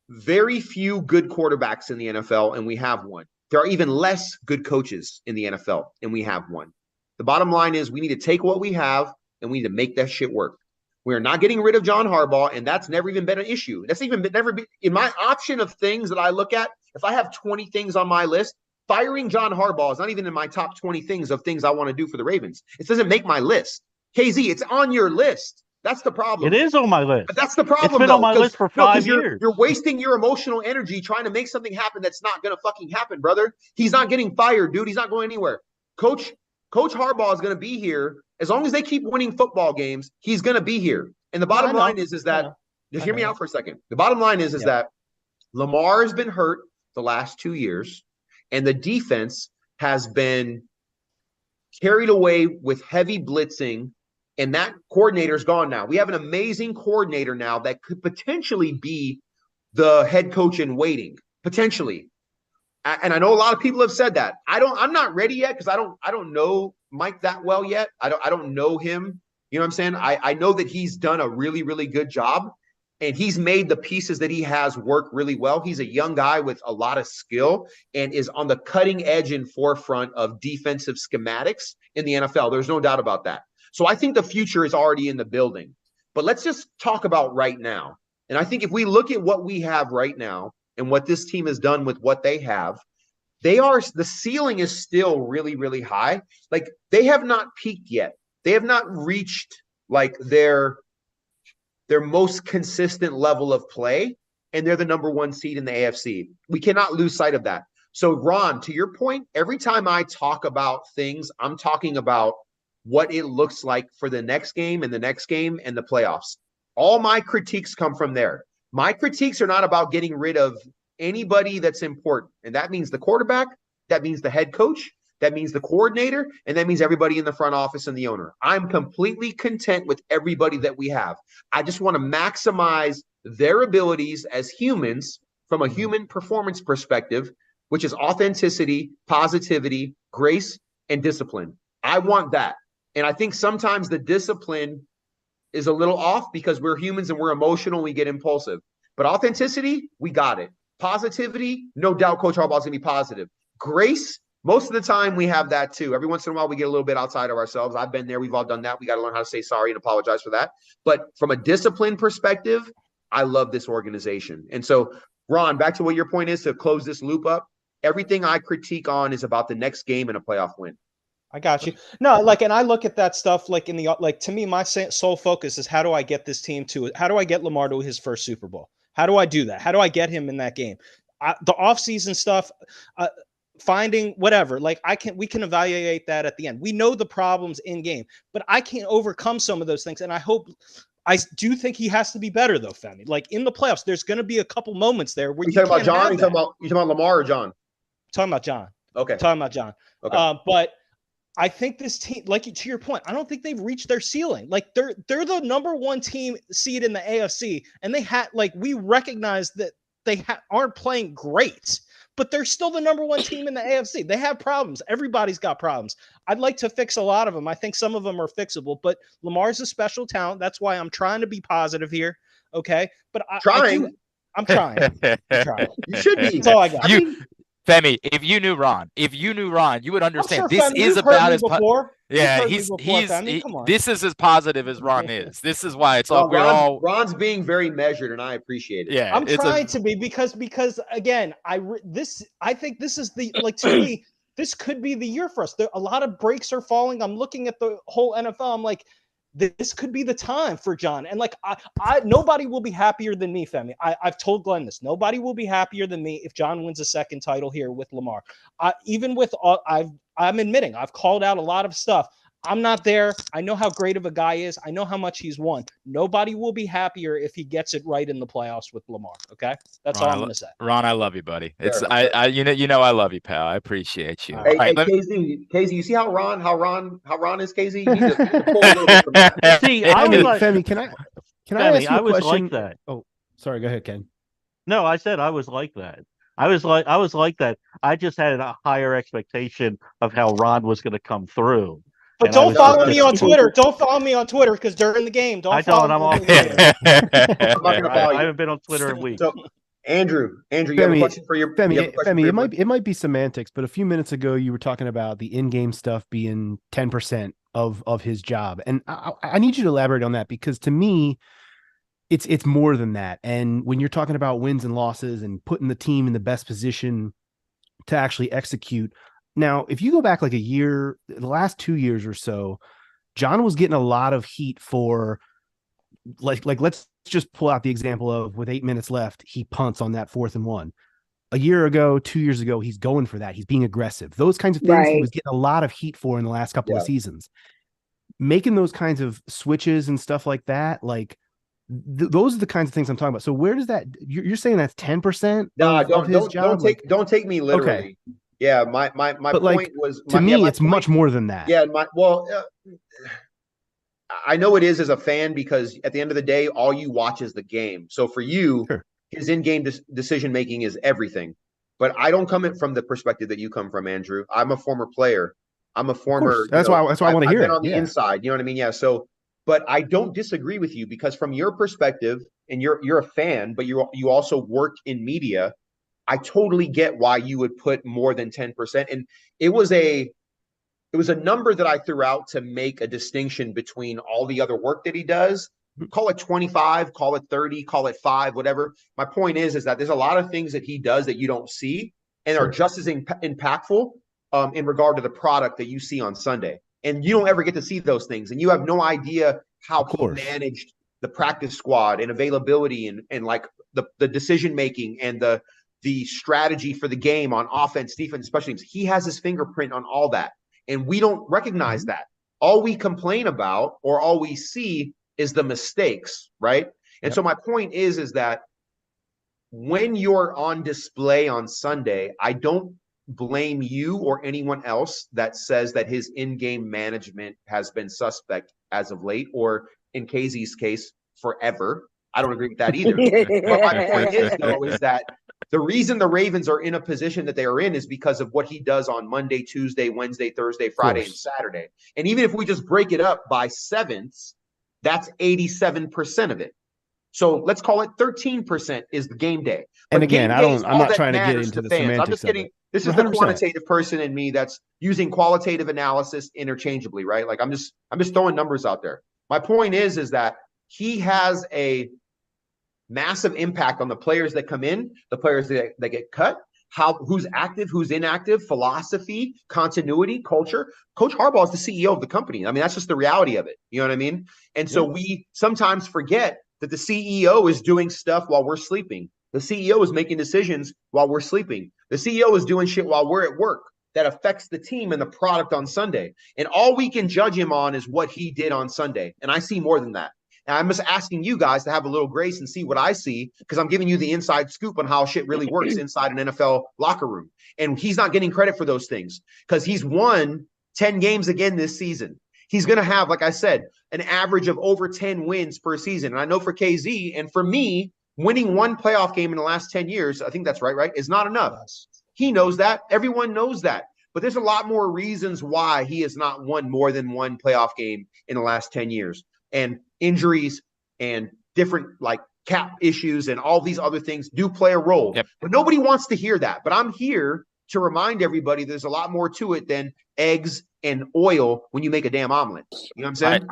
very few good quarterbacks in the NFL, and we have one. There are even less good coaches in the NFL, and we have one. The bottom line is we need to take what we have and we need to make that shit work. We're not getting rid of John Harbaugh, and that's never even been an issue. That's even never been in my option of things that I look at. If I have 20 things on my list, firing John Harbaugh is not even in my top 20 things of things I want to do for the Ravens. It doesn't make my list. KZ, it's on your list. That's the problem. It is on my list. But that's the problem. It's been on my list for 5 years. You're wasting your emotional energy trying to make something happen that's not going to fucking happen, brother. He's not getting fired, dude. He's not going anywhere. Coach Harbaugh is going to be here. As long as they keep winning football games, he's going to be here. And the bottom line is that, just hear me out for a second. The bottom line is that Lamar has been hurt the last 2 years, and the defense has been carried away with heavy blitzing, and that coordinator's gone now. We have an amazing coordinator now that could potentially be the head coach in waiting, potentially. And I know a lot of people have said that. I'm not ready yet because I don't know Mike that well yet. I don't know him. You know what I'm saying? I know that he's done a really, really good job, and he's made the pieces that he has work really well. He's a young guy with a lot of skill and is on the cutting edge and forefront of defensive schematics in the NFL. There's no doubt about that. So I think the future is already in the building. But let's just talk about right now. And I think if we look at what we have right now and what this team has done with what they have, the ceiling is still really, really high. Like, they have not peaked yet. They have not reached like their most consistent level of play, and they're the number one seed in the AFC. We cannot lose sight of that. So, Ron, to your point, every time I talk about things, I'm talking about what it looks like for the next game and the next game and the playoffs. All my critiques come from there. My critiques are not about getting rid of anybody that's important. And that means the quarterback, that means the head coach, that means the coordinator, and that means everybody in the front office and the owner. I'm completely content with everybody that we have. I just want to maximize their abilities as humans from a human performance perspective, which is authenticity, positivity, grace, and discipline. I want that. And I think sometimes the discipline is a little off because we're humans and we're emotional and we get impulsive. But authenticity, we got it. Positivity, no doubt Coach Harbaugh is going to be positive. Grace, most of the time we have that too. Every once in a while we get a little bit outside of ourselves. I've been there. We've all done that. We got to learn how to say sorry and apologize for that. But from a discipline perspective, I love this organization. And so, Ron, back to what your point is to close this loop up. Everything I critique on is about the next game and a playoff win. I got you. No, like, and I look at that stuff like to me, my sole focus is how do I get this team how do I get Lamar to his first Super Bowl? How do I do that? How do I get him in that game? The offseason stuff, finding whatever, like we can evaluate that at the end. We know the problems in game, but I can't overcome some of those things. And I do think he has to be better though, Femi. Like in the playoffs, there's going to be a couple moments there where you talking about John? You talking about Lamar or John? Talking about John. Okay. Talking about John. Okay. But I think this team, like to your point, I don't think they've reached their ceiling. Like they're the number one team seed in the AFC, and we recognize that they aren't playing great, but they're still the number one team in the AFC. They have problems. Everybody's got problems. I'd like to fix a lot of them. I think some of them are fixable, but Lamar's a special talent. That's why I'm trying to be positive here. Okay, but I'm trying. I'm trying. You should be. That's all I got. Femi, if you knew Ron, you would understand. Sure, this Femi, is about as yeah. This is as positive as Ron is. This is why it's all Ron's being very measured, and I appreciate it. Yeah, I'm trying to be because again, I think this is the to me. This could be the year for us. A lot of breaks are falling. I'm looking at the whole NFL. I'm like, this could be the time for John. And like, nobody will be happier than me, Femi. I've told Glenn this. Nobody will be happier than me if John wins a second title here with Lamar. I'm admitting I've called out a lot of stuff. I'm not there. I know how great of a guy is. I know how much he's won. Nobody will be happier if he gets it right in the playoffs with Lamar. Okay, that's all I'm going to say. Ron, I love you, buddy. It's Sure. you know I love you, pal. I appreciate you. Hey, All right, KZ, you see how Ron is, KZ? You need to pull a little bit from that. See, I was like, Femi, can I Femi, ask you a I was question? like that. Oh, sorry. Go ahead, Ken. No, I said I was like that. I was like that. I just had a higher expectation of how Ron was going to come through. But And don't follow me on disappointed. Twitter. Don't follow me on Twitter because during the game, I don't don't. follow I'm me off on Twitter. I'm not gonna follow I you. haven't been on Twitter in weeks. So, Andrew, you have a question for your Femi, it might be semantics, but a few minutes ago you were talking about the in-game stuff being 10% of his job, and I need you to elaborate on that, because to me, it's more than that. And when you're talking about wins and losses and putting the team in the best position to actually execute. Now, if you go back like a year, the last 2 years or so, John was getting a lot of heat for like let's just pull out the example of with 8 minutes left, he punts on that 4th and 1. A year ago, 2 years ago, he's going for that. He's being aggressive. Those kinds of things he was getting a lot of heat for in the last couple of seasons. Making those kinds of switches and stuff like that, like those are the kinds of things I'm talking about. So where does that? You're saying that's 10%? No, don't take me literally. Okay. Yeah, my point was to me, it's much more than that. Yeah, I know it is as a fan, because at the end of the day, all you watch is the game. So for you, his in-game decision making is everything. But I don't come in from the perspective that you come from, Andrew. I'm a former player. I'm a former. That's why I want to hear it. I've been on the inside. You know what I mean? Yeah. So, but I don't disagree with you, because from your perspective, and you're a fan, but you also work in media. I totally get why you would put more than 10%. And it was a number that I threw out to make a distinction between all the other work that he does. Call it 25, call it 30, call it 5, whatever. My point is that there's a lot of things that he does that you don't see and are just as impactful in regard to the product that you see on Sunday. And you don't ever get to see those things. And you have no idea how he managed the practice squad and availability and like the decision-making and the strategy for the game on offense, defense, special teams. He has his fingerprint on all that. And we don't recognize that. All we complain about or all we see is the mistakes, right? And so my point is that when you're on display on Sunday, I don't blame you or anyone else that says that his in-game management has been suspect as of late, or in KZ's case, forever. I don't agree with that either. But my point is, though, is that the reason the Ravens are in a position that they are in is because of what he does on Monday, Tuesday, Wednesday, Thursday, Friday, and Saturday. And even if we just break it up by sevenths, that's 87% of it. So let's call it 13% is the game day. But and again, I'm not trying to get into the semantics. I'm just kidding. This is 100%. The quantitative person in me that's using qualitative analysis interchangeably, right? Like I'm just throwing numbers out there. My point is that he has a massive impact on the players that come in, the players that get cut, who's active, who's inactive, philosophy, continuity, culture. Coach Harbaugh is the CEO of the company. I mean, that's just the reality of it. You know what I mean? And so we sometimes forget that the CEO is doing stuff while we're sleeping. The CEO is making decisions while we're sleeping. The CEO is doing shit while we're at work that affects the team and the product on Sunday. And all we can judge him on is what he did on Sunday. And I see more than that. And I'm just asking you guys to have a little grace and see what I see, because I'm giving you the inside scoop on how shit really works inside an NFL locker room. And he's not getting credit for those things because he's won 10 games again this season. He's going to have, like I said, an average of over 10 wins per season. And I know for KZ and for me, winning one playoff game in the last 10 years, I think that's right, is not enough. He knows that. Everyone knows that. But there's a lot more reasons why he has not won more than one playoff game in the last 10 years. And injuries and different like cap issues and all these other things do play a role. Yep. But nobody wants to hear that. But I'm here to remind everybody there's a lot more to it than eggs and oil when you make a damn omelet. You know what I'm saying?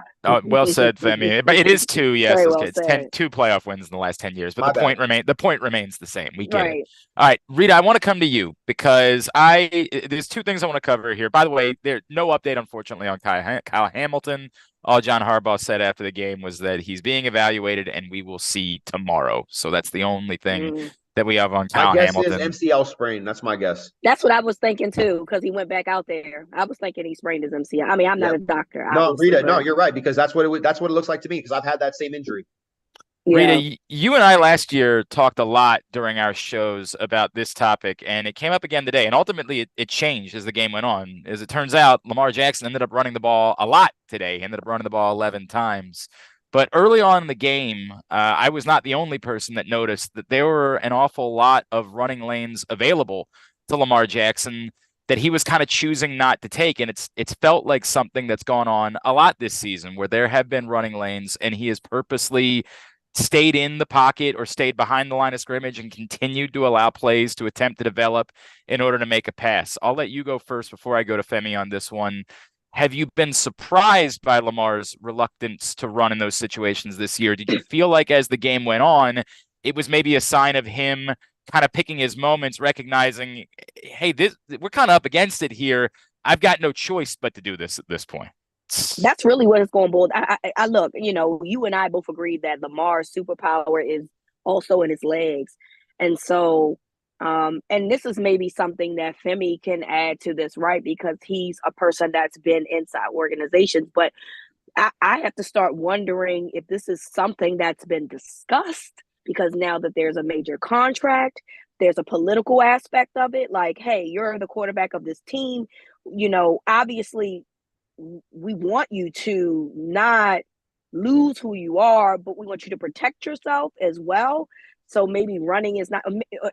Well said, Femi. But it is two, yes. It's 2 playoff wins in the last 10 years. But the point remains the same. We get it. All right, Reeta, I want to come to you because there's 2 things I want to cover here. By the way, there's no update, unfortunately, on Kyle Hamilton. All John Harbaugh said after the game was that he's being evaluated and we will see tomorrow. So that's the only thing that we have on My Kyle guess is Hamilton. MCL sprain. That's my guess. That's what I was thinking too, because he went back out there. I was thinking he sprained his MCL. I mean, I'm not a doctor. No, Rita, but... no, you're right, because that's what it looks like to me, because I've had that same injury. Rita, Yeah. you and I last year talked a lot during our shows about this topic, and it came up again today. And ultimately, it changed as the game went on. As it turns out, Lamar Jackson ended up running the ball a lot today. He ended up running the ball 11 times. But early on in the game, I was not the only person that noticed that there were an awful lot of running lanes available to Lamar Jackson that he was kind of choosing not to take. And it's felt like something that's gone on a lot this season, where there have been running lanes and he has purposely stayed in the pocket or stayed behind the line of scrimmage and continued to allow plays to attempt to develop in order to make a pass. I'll let you go first before I go to Femi on this one. Have you been surprised by Lamar's reluctance to run in those situations this year? Did you feel like as the game went on, it was maybe a sign of him kind of picking his moments, recognizing, hey, we're kind of up against it here. I've got no choice but to do this at this point? That's really what it's going bold. I look, you and I both agreed that Lamar's superpower is also in his legs. And so, and this is maybe something that Femi can add to this, right? Because he's a person that's been inside organizations. But I have to start wondering if this is something that's been discussed, because now that there's a major contract, there's a political aspect of it. Like, hey, you're the quarterback of this team. Obviously, we want you to not lose who you are, but we want you to protect yourself as well. So maybe running is not,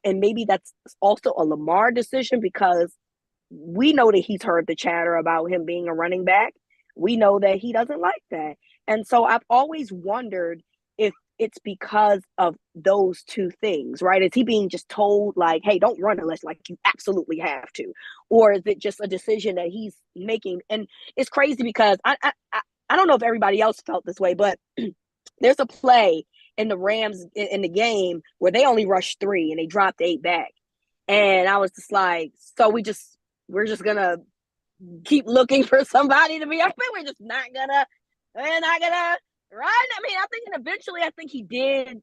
and maybe that's also a Lamar decision, because we know that he's heard the chatter about him being a running back. We know that he doesn't like that. And so I've always wondered if it's because of those two things, right? Is he being just told like, hey, don't run unless like you absolutely have to? Or is it just a decision that he's making? And it's crazy because I don't know if everybody else felt this way, but there's a play in the Rams in the game where they only rushed 3 and they dropped 8 back. And I was just like, so we're just gonna keep looking for somebody to be open. We're not gonna run. I mean, I think eventually he did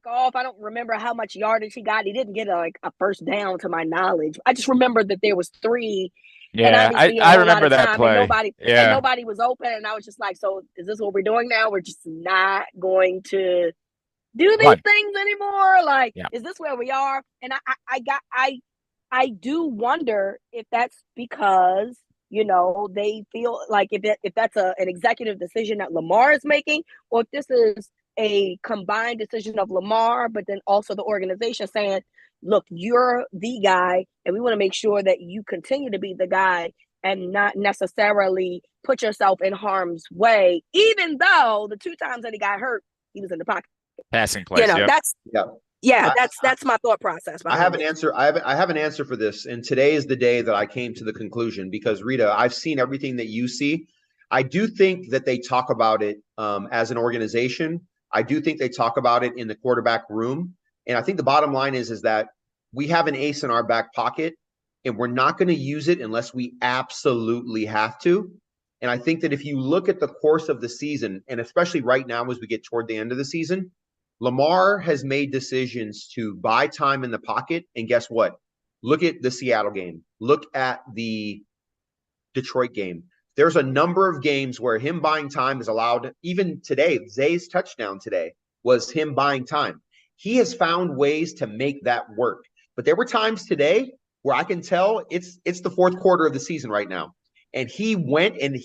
off. I don't remember how much yardage he got. He didn't get a first down to my knowledge. I just remember that there was 3. Yeah, I remember that play. And nobody was open. And I was just like, so is this what we're doing now? We're just not going to do these things anymore. Like, is this where we are? And I do wonder if that's because, they feel like if that's an executive decision that Lamar is making, or if this is a combined decision of Lamar, but then also the organization saying, look, you're the guy, and we want to make sure that you continue to be the guy and not necessarily put yourself in harm's way, even though the 2 times that he got hurt, he was in the pocket. Passing plays. That's my thought process. I have an answer. I have an answer for this. And today is the day that I came to the conclusion, because Rita, I've seen everything that you see. I do think that they talk about it as an organization. I do think they talk about it in the quarterback room. And I think the bottom line is that we have an ace in our back pocket, and we're not going to use it unless we absolutely have to. And I think that if you look at the course of the season, and especially right now as we get toward the end of the season, Lamar has made decisions to buy time in the pocket. And guess what? Look at the Seattle game. Look at the Detroit game. There's a number of games where him buying time is allowed. Even today, Zay's touchdown today was him buying time. He has found ways to make that work. But there were times today where I can tell it's the 4th quarter of the season right now. And he went and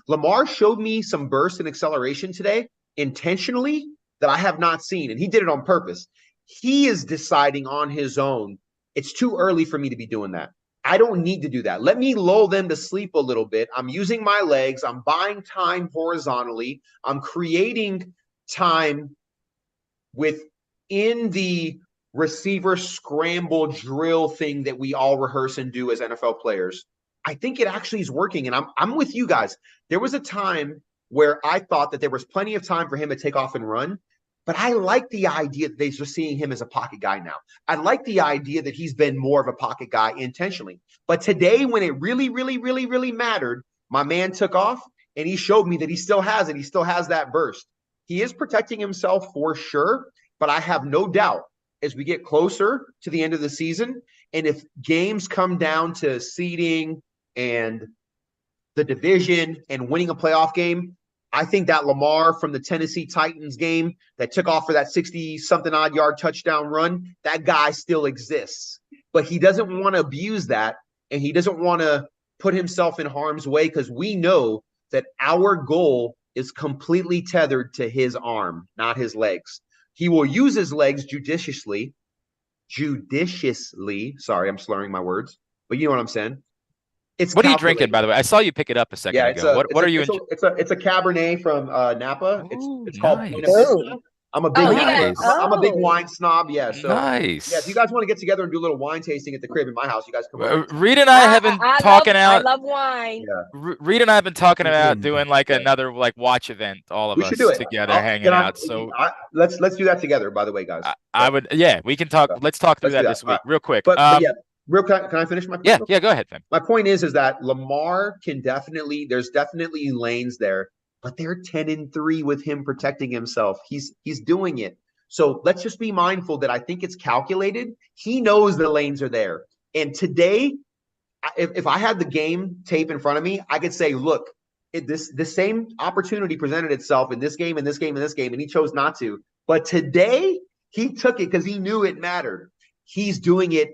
Lamar showed me some burst and acceleration today intentionally that I have not seen. And he did it on purpose. He is deciding on his own, it's too early for me to be doing that. I don't need to do that. Let me lull them to sleep a little bit. I'm using my legs. I'm buying time horizontally. I'm creating time within the receiver scramble drill thing that we all rehearse and do as NFL players. I think it actually is working. And I'm with you guys. There was a time where I thought that there was plenty of time for him to take off and run. But I like the idea that they're just seeing him as a pocket guy now. I like the idea that he's been more of a pocket guy intentionally. But today, when it really, really, really, really mattered, my man took off, and he showed me that he still has it. He still has that burst. He is protecting himself for sure, but I have no doubt as we get closer to the end of the season, and if games come down to seeding and the division and winning a playoff game, I think that Lamar from the Tennessee Titans game that took off for that 60-something odd yard touchdown run, that guy still exists. But he doesn't want to abuse that, and he doesn't want to put himself in harm's way because we know that our goal is completely tethered to his arm, not his legs. He will use his legs judiciously. Sorry, I'm slurring my words, but you know what I'm saying. What are you drinking, by the way? I saw you pick it up a second ago. What are you? It's a Cabernet from Napa. Ooh, it's called. nice. I'm a big nice. I'm a big wine snob. Yeah. So nice. Yeah, if you guys want to get together and do a little wine tasting at the crib in my house, you guys come over. Reeta and I have been talking out. I love wine. Yeah. Reeta and I have been talking about doing like another like watch event, all of us together, hanging out. So let's do that together. By the way, guys. I would. Yeah, we can talk. Let's talk through that this week, real quick. But yeah. Can I finish my point? Yeah, go ahead, Fem. My point is that Lamar can there's definitely lanes there, but they're 10-3 with him protecting himself. He's doing it. So let's just be mindful that I think it's calculated. He knows the lanes are there. And today, if I had the game tape in front of me, I could say, look, the same opportunity presented itself in this game, and he chose not to. But today, he took it because he knew it mattered. He's doing it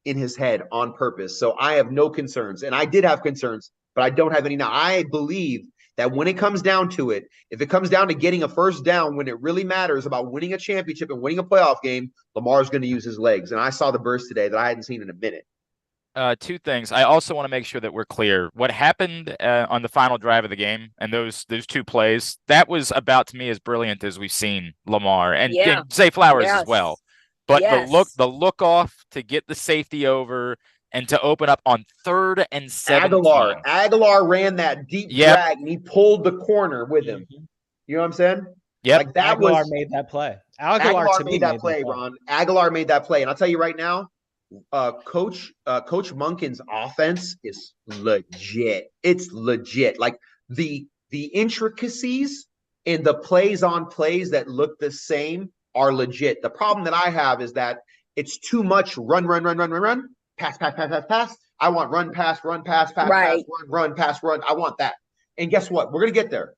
in his head on purpose. So I have no concerns. And I did have concerns, but I don't have any now. I believe that when it comes down to it, if it comes down to getting a first down when it really matters about winning a championship and winning a playoff game, Lamar's going to use his legs. And I saw the burst today that I hadn't seen in a minute. Two things. I also want to make sure that we're clear. What happened on the final drive of the game and those two plays, that was about to me as brilliant as we've seen Lamar and Zay Flowers as well. But the look off to get the safety over and to open up on 3rd and 17. Aguilar ran that deep drag and he pulled the corner with him. You know what I'm saying? Yeah. Like that Aguilar made that play. Aguilar made that play, Ron. Aguilar made that play. And I'll tell you right now, Coach Monken's offense is legit. It's legit. Like the intricacies and the plays on plays that look the same are legit. The problem that I have is that it's too much run, pass. I want run, pass, pass, run, pass, run. I want that. And guess what? We're going to get there.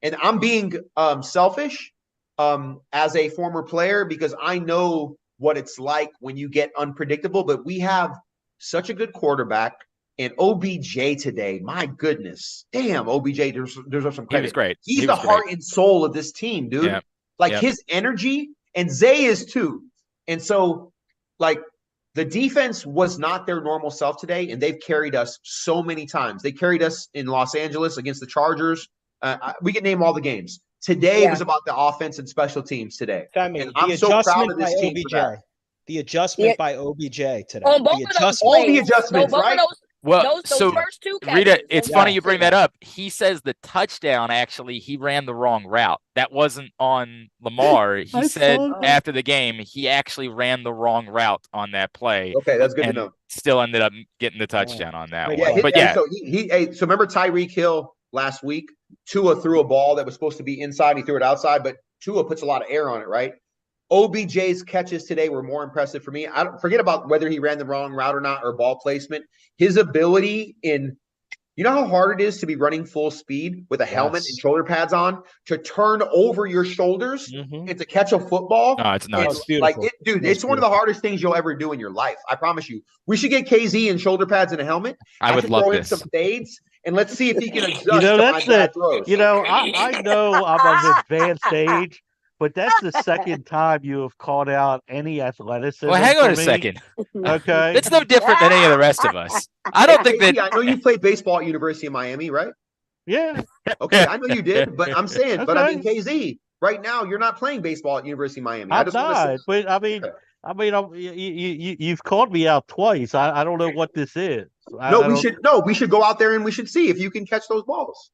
And I'm being selfish as a former player because I know what it's like when you get unpredictable, but we have such a good quarterback. And OBJ today, my goodness. Damn, OBJ deserves some credit. He was great. He's the heart and soul of this team, dude. Yeah. Like his energy, and Zay is too. And so, like, the defense was not their normal self today, and they've carried us so many times. They carried us in Los Angeles against the Chargers. We can name all the games. Today was about the offense and special teams today. Femi, I'm so proud of this team for that. The adjustment by OBJ today. On both all the adjustments, right? Well, those first two Reeta, it's funny you bring that up. He says the touchdown, actually, he ran the wrong route. That wasn't on Lamar. He said after the game, he actually ran the wrong route on that play. Okay, that's good to know. Still ended up getting the touchdown on that one. So remember Tyreek Hill last week? Tua threw a ball that was supposed to be inside. He threw it outside, but Tua puts a lot of air on it, right? OBJ's catches today were more impressive for me. I don't forget about whether he ran the wrong route or not or ball placement. His ability you know how hard it is to be running full speed with a helmet and shoulder pads on, to turn over your shoulders and to catch a football. No, it's nuts. It's beautiful. It's one of the hardest things you'll ever do in your life. I promise you. We should get KZ in shoulder pads and a helmet. I would love this. Throw in some fades and let's see if he can adjust. That's it. I know I'm of advanced age. But that's the second time you have called out any athleticism. Well, hang on a second. Okay. It's no different than any of the rest of us. I don't think that. I know you played baseball at University of Miami, right? Yeah. Okay, I know you did, but I'm saying, okay. But I mean, KZ, right now you're not playing baseball at University of Miami. I'm not, but I mean, you've called me out twice. I don't know what this is. We should go out there and we should see if you can catch those balls.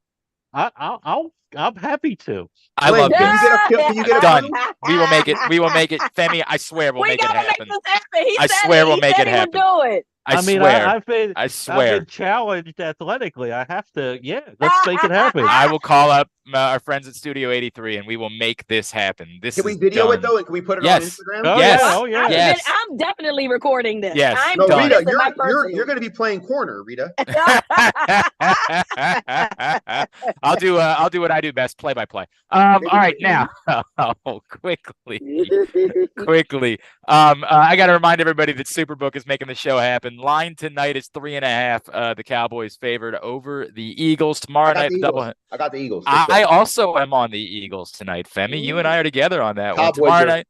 I'm happy to. I love this. Can you get a done? We will make it. Femi, I swear we'll make it happen. I swear we'll make it happen. I mean, swear. I've been challenged athletically. I have to. Yeah, let's make it happen. I will call up our friends at Studio 83 and we will make this happen. This Can we is video done. it though, and can we put it Yes. on Instagram? Oh Yes. yeah, oh yeah. Yes. I'm definitely recording this. Yes. I'm No, done. doing this Rita, in my you're going to be playing corner, Rita. I'll do what I do best, play by play. All right, now quickly. I got to remind everybody that Superbook is making the show happen. Line tonight is 3.5. The Cowboys favored over the Eagles tomorrow night. I got the Eagles. I also am on the Eagles tonight, Femi. You and I are together on that Cowboys one tomorrow night.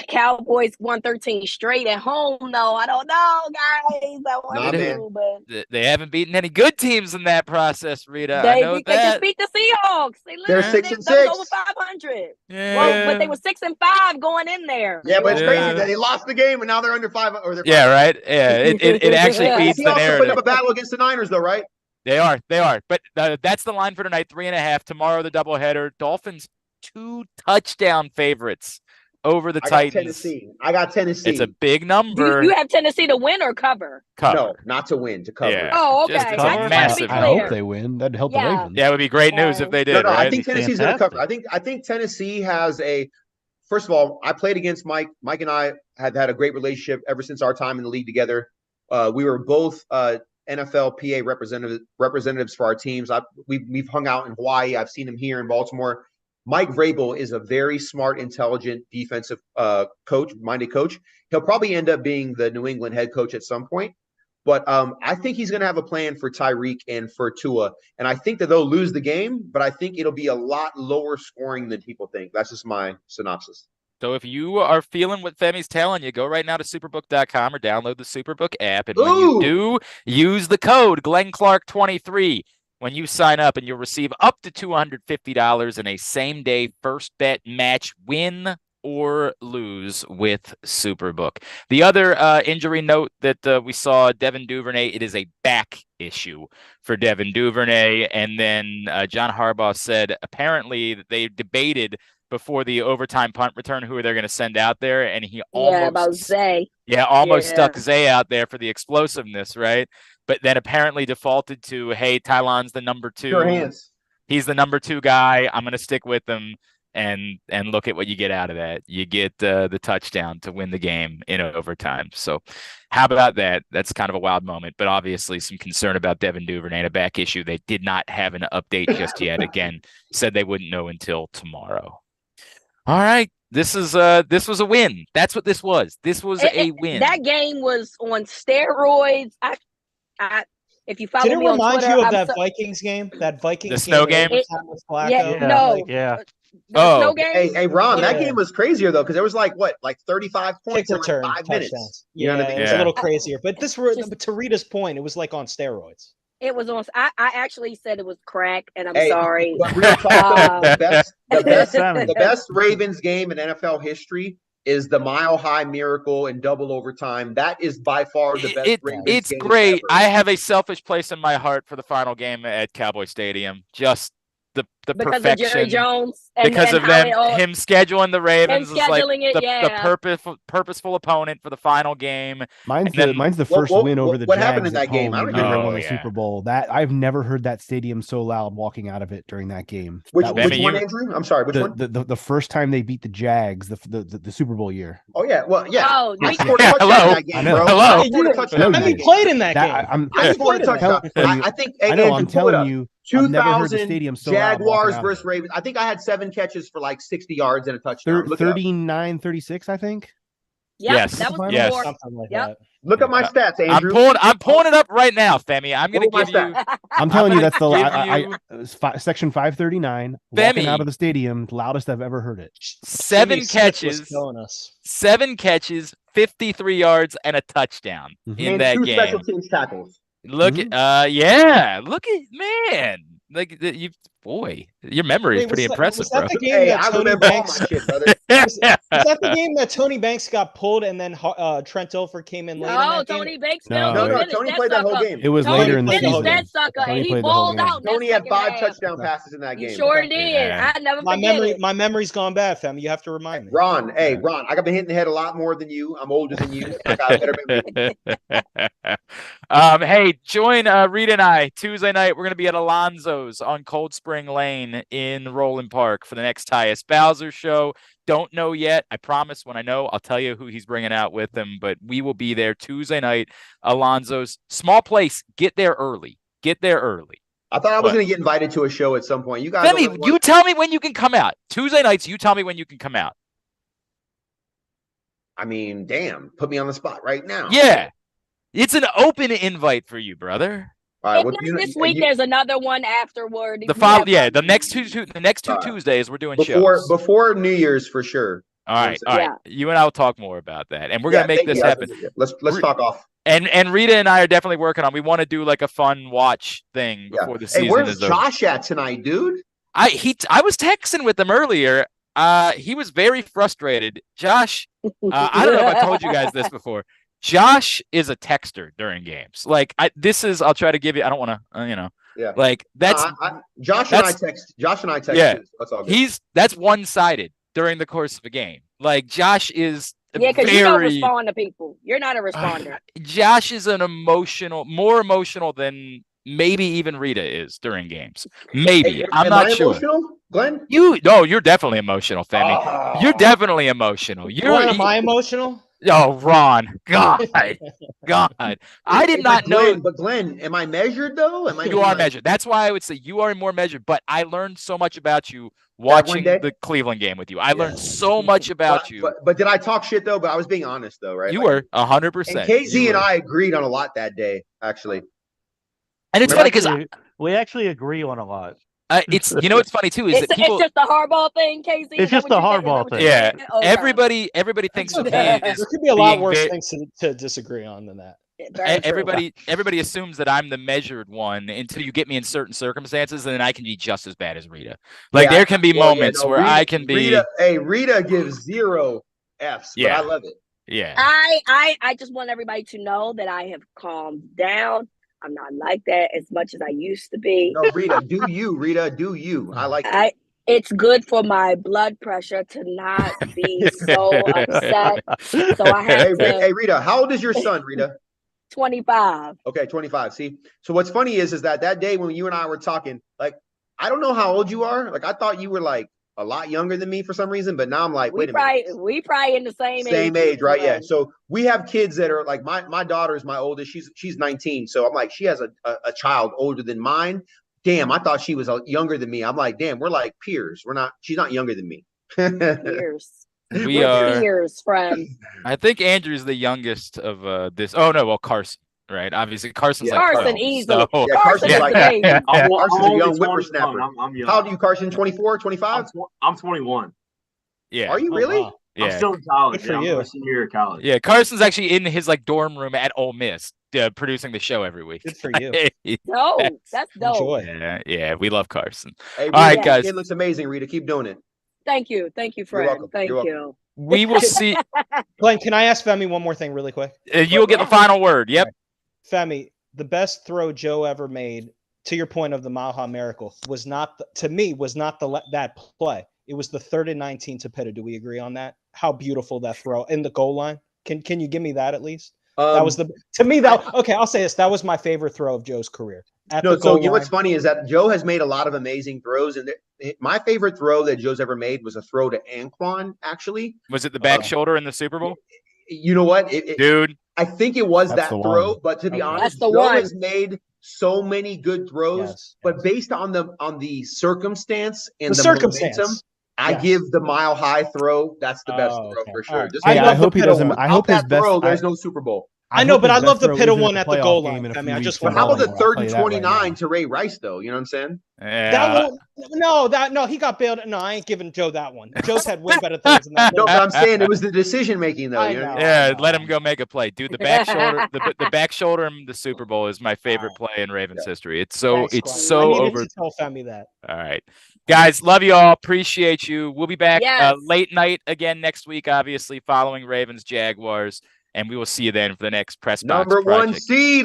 Cowboys won 13 straight at home, though. I don't know, guys. I want to, but they haven't beaten any good teams in that process, Rita. they that. just beat the Seahawks. They're 6-6. Over 500. Yeah. Well, but they were 6-5 going in there. Yeah, but it's crazy that they lost the game and now they're under 5. Or they're 5. Yeah, right. Yeah, it actually feeds the Seahawks are narrative. putting up a battle against the Niners, though, right? They are. But that's the line for tonight. 3.5. Tomorrow, the doubleheader. Dolphins 2 touchdown favorites over the Titans. I got Tennessee. It's a big number. You have Tennessee to win or cover? No, not to win, to cover. Yeah. Oh, okay. Just massive. I hope they win. That'd help the Ravens. Yeah, it would be great news if they did. No, right? I think Tennessee's going to cover. I think Tennessee has a. First of all, I played against Mike. Mike and I have had a great relationship ever since our time in the league together. We were both NFL PA representatives for our teams. We've hung out in Hawaii. I've seen him here in Baltimore. Mike Vrabel is a very smart, intelligent defensive minded coach. He'll probably end up being the New England head coach at some point. But I think he's going to have a plan for Tyreek and for Tua. And I think that they'll lose the game, but I think it'll be a lot lower scoring than people think. That's just my synopsis. So if you are feeling what Femi's telling you, go right now to superbook.com or download the Superbook app. And when you do, use the code GlennClark23 when you sign up, and you'll receive up to $250 in a same-day first bet match, win or lose with Superbook. The other injury note that we saw, Devin Duvernay, it is a back issue for Devin Duvernay. And then John Harbaugh said apparently that they debated before the overtime punt return who they're going to send out there, and he almost stuck Zay out there for the explosiveness, right? But then apparently defaulted to, hey, Tylon's the number 2. Your hands. He's the number 2 guy. I'm going to stick with him, and look at what you get out of that. You get the touchdown to win the game in overtime. So how about that? That's kind of a wild moment, but obviously some concern about Devin Duvernay and a back issue. They did not have an update just yet. Again, said they wouldn't know until tomorrow. All right. This was a win. That's what this was. This was a win. That game was on steroids. If you follow me on Twitter, remind you of that Vikings game? That Vikings the snow game? Snow game? Hey, Ron, that game was crazier though, because there was like 35 points in like 5 minutes. You know what I mean? It was a little crazier. But to Rita's point, it was like on steroids. It was on. I actually said it was crack, and I'm sorry. But real talk, the best Ravens game in NFL history is the Mile High Miracle in double overtime. That is by far the best Ravens game. It's great. Ever. I have a selfish place in my heart for the final game at Cowboy Stadium. Just the because perfection. Of Jerry Jones because of him scheduling the Ravens as like the purposeful opponent for the final game. Mine's the first win over the Jags. What happened in that game? I remember won the Super Bowl. That I've never heard that stadium so loud walking out of it during that game. Which one, Andrew? I'm sorry. Which one? The first time they beat the Jags, the Super Bowl year. Oh yeah. Well, yeah. Oh, I scored a touchdown in that game, bro. Hello. I scored a touchdown. I played in that game. I scored a touchdown. I think. I'm telling you. 2000 Jaguars versus Ravens. I think I had 7 catches for like 60 yards and a touchdown. 39-36, I think. Yes. That was something like that. Look at my stats, Andrew. I'm pulling it up right now, Femi. I'm going to give you. I'm telling you, that's the section 539. Walking Femi, out of the stadium, loudest I've ever heard it. 7 catches, 53 yards, and a touchdown in that game. 2 special teams tackles. Look at man. Like boy, your memory is pretty impressive, was that bro. the game Hey, that I Tony remember all Banks? my shit, brother. Was that the game that Tony Banks got pulled and then Trent Dilfer came in late? in No, that Tony game? Banks No, still no, finished Tony that played that whole sucker. game. It was Tony later in the finished season. that sucker, Tony and he played the whole balled game. out. in that Tony had second 5 half. touchdown passes in that He game. sure did. Yeah. I never My forget it. my memory's gone bad, fam. You have to remind me. Ron, I got been hitting the head a lot more than you. I'm older than you. I got a better memory. Hey, join Reeta and I Tuesday night. We're gonna be at Alonzo's on Cold Spring Lane in Roland Park for the next Tyus Bowser show. Don't know yet. I promise when I know, I'll tell you who he's bringing out with him. But we will be there Tuesday night. Alonzo's, small place. Get there early. Get there early. I thought I was going to get invited to a show at some point. You guys, Femi, you tell me when you can come out. Tuesday nights, you tell me when you can come out. I mean, damn, put me on the spot right now. Yeah, it's an open invite for you, brother. All right. And What, then this week, there's another one afterward. The next two Tuesdays we're doing shows before New Year's for sure. All right. You and I will talk more about that, and we're gonna make this happen. Let's talk off. And Reeta and I are definitely working on. We want to do like a fun watch thing before the season where's is over. Josh at tonight, dude? I was texting with him earlier. He was very frustrated. Josh, I don't know if I told you guys this before. Josh is a texter during games. Like I'll try to give you. I don't want to, Yeah. Like that's Josh and I text. Yeah. Too, so that's all good. That's one-sided during the course of a game. Like Josh is because you don't respond to people. You're not a responder. Josh is more emotional than maybe even Reeta is during games. Maybe. I'm not sure. Emotional, Glenn? You're definitely emotional, Femi. Oh. You're definitely emotional. Am I emotional? Oh, Ron. God. I did not know. But Glenn, am I measured though? You are measured. That's why I would say you are more measured. But I learned so much about you watching the Cleveland game with you. I learned so much about you. But did I talk shit though? But I was being honest though, right? You were 100%. And KZ and I agreed on a lot that day, actually. And it's funny because we actually agree on a lot. It's what's funny too is that people. It's just the hardball thing, Casey. It's just the hardball thing. Yeah, everybody thinks of me. There could be a lot worse things to disagree on than that. Everybody assumes that I'm the measured one until you get me in certain circumstances, and then I can be just as bad as Reeta. Like there can be moments where I can be. Reeta gives 0 Fs, but I love it. Yeah. I just want everybody to know that I have calmed down. I'm not like that as much as I used to be. No, Reeta, do you? Reeta, do you? I like it. It's good for my blood pressure to not be so upset. So I have to. Hey, Reeta, how old is your son, Reeta? 25. Okay, 25. See, so what's funny is that day when you and I were talking, like, I don't know how old you are. Like, I thought you were like a lot younger than me for some reason, but now I'm like, wait a minute. We probably in the same age, right? Yeah. So we have kids that are like my daughter is my oldest. She's 19. So I'm like, she has a child older than mine. Damn, I thought she was younger than me. I'm like, damn, we're like peers. She's not younger than me. Peers. We are peers, friends. I think Andrew's the youngest of this. Oh no, well Carson. Right, obviously Carson's like Carson 12, easily. So. Yeah, Carson's like Carson's a young whippersnapper. I'm young. How old are you, Carson? 24, 25? I'm 21. Yeah. Are you really? Wow. Yeah. I'm still in college. Good for you. I'm a senior year of college. Yeah, Carson's actually in his like dorm room at Ole Miss, producing the show every week. Good for you. No, that's dope. Enjoy. Yeah, we love Carson. Hey, Reeta, all right, guys. It looks amazing, Reeta. Keep doing it. Thank you, friend. You're welcome. Thank you. We will see. Glenn, can I ask Femi one more thing really quick? You'll get the final word. Yep. Femi, the best throw Joe ever made, to your point of the Mile High Miracle, was not that play. It was the 3rd and 19 to Pitta. Do we agree on that? How beautiful that throw in the goal line. Can you give me that at least? That was I'll say this. That was my favorite throw of Joe's career. So you know what's funny is that Joe has made a lot of amazing throws, and my favorite throw that Joe's ever made was a throw to Anquan. Actually, was it the back shoulder in the Super Bowl? You know what, dude? I think it was That's that the throw, one. but to be honest, That's the Joe one. has made so many good throws, Yes, but based on the circumstance and The the momentum, circumstance. I give the Mile High throw. That's the best throw okay. for All sure. right. Just I Yeah, love I hope the he Pitta doesn't. one. I hope his that best. throw, there's no Super Bowl. I know, hope but his I love best the throw Pittle isn't one a at the playoff goal game line. in a I mean, few I weeks just from want But how now. about the I'll third tell and you that right 29 now. to Ray Rice, though? You know what I'm saying? Yeah. no, he got bailed. No, I ain't giving Joe that one. Joe's had way better throws than that. No, but I'm saying it was the decision making, though. I You know what I know. mean? Yeah, let him go make a play. Dude, the back shoulder, the back shoulder in the Super Bowl is my favorite All play in Ravens Yeah. history. It's so Thanks, Squire. I needed over. to tell Femi that. All right. Guys, love you all. Appreciate you. We'll be back Yes. late night again next week, obviously, following Ravens Jaguars. And we will see you then for the next Press Box Number one project. seed.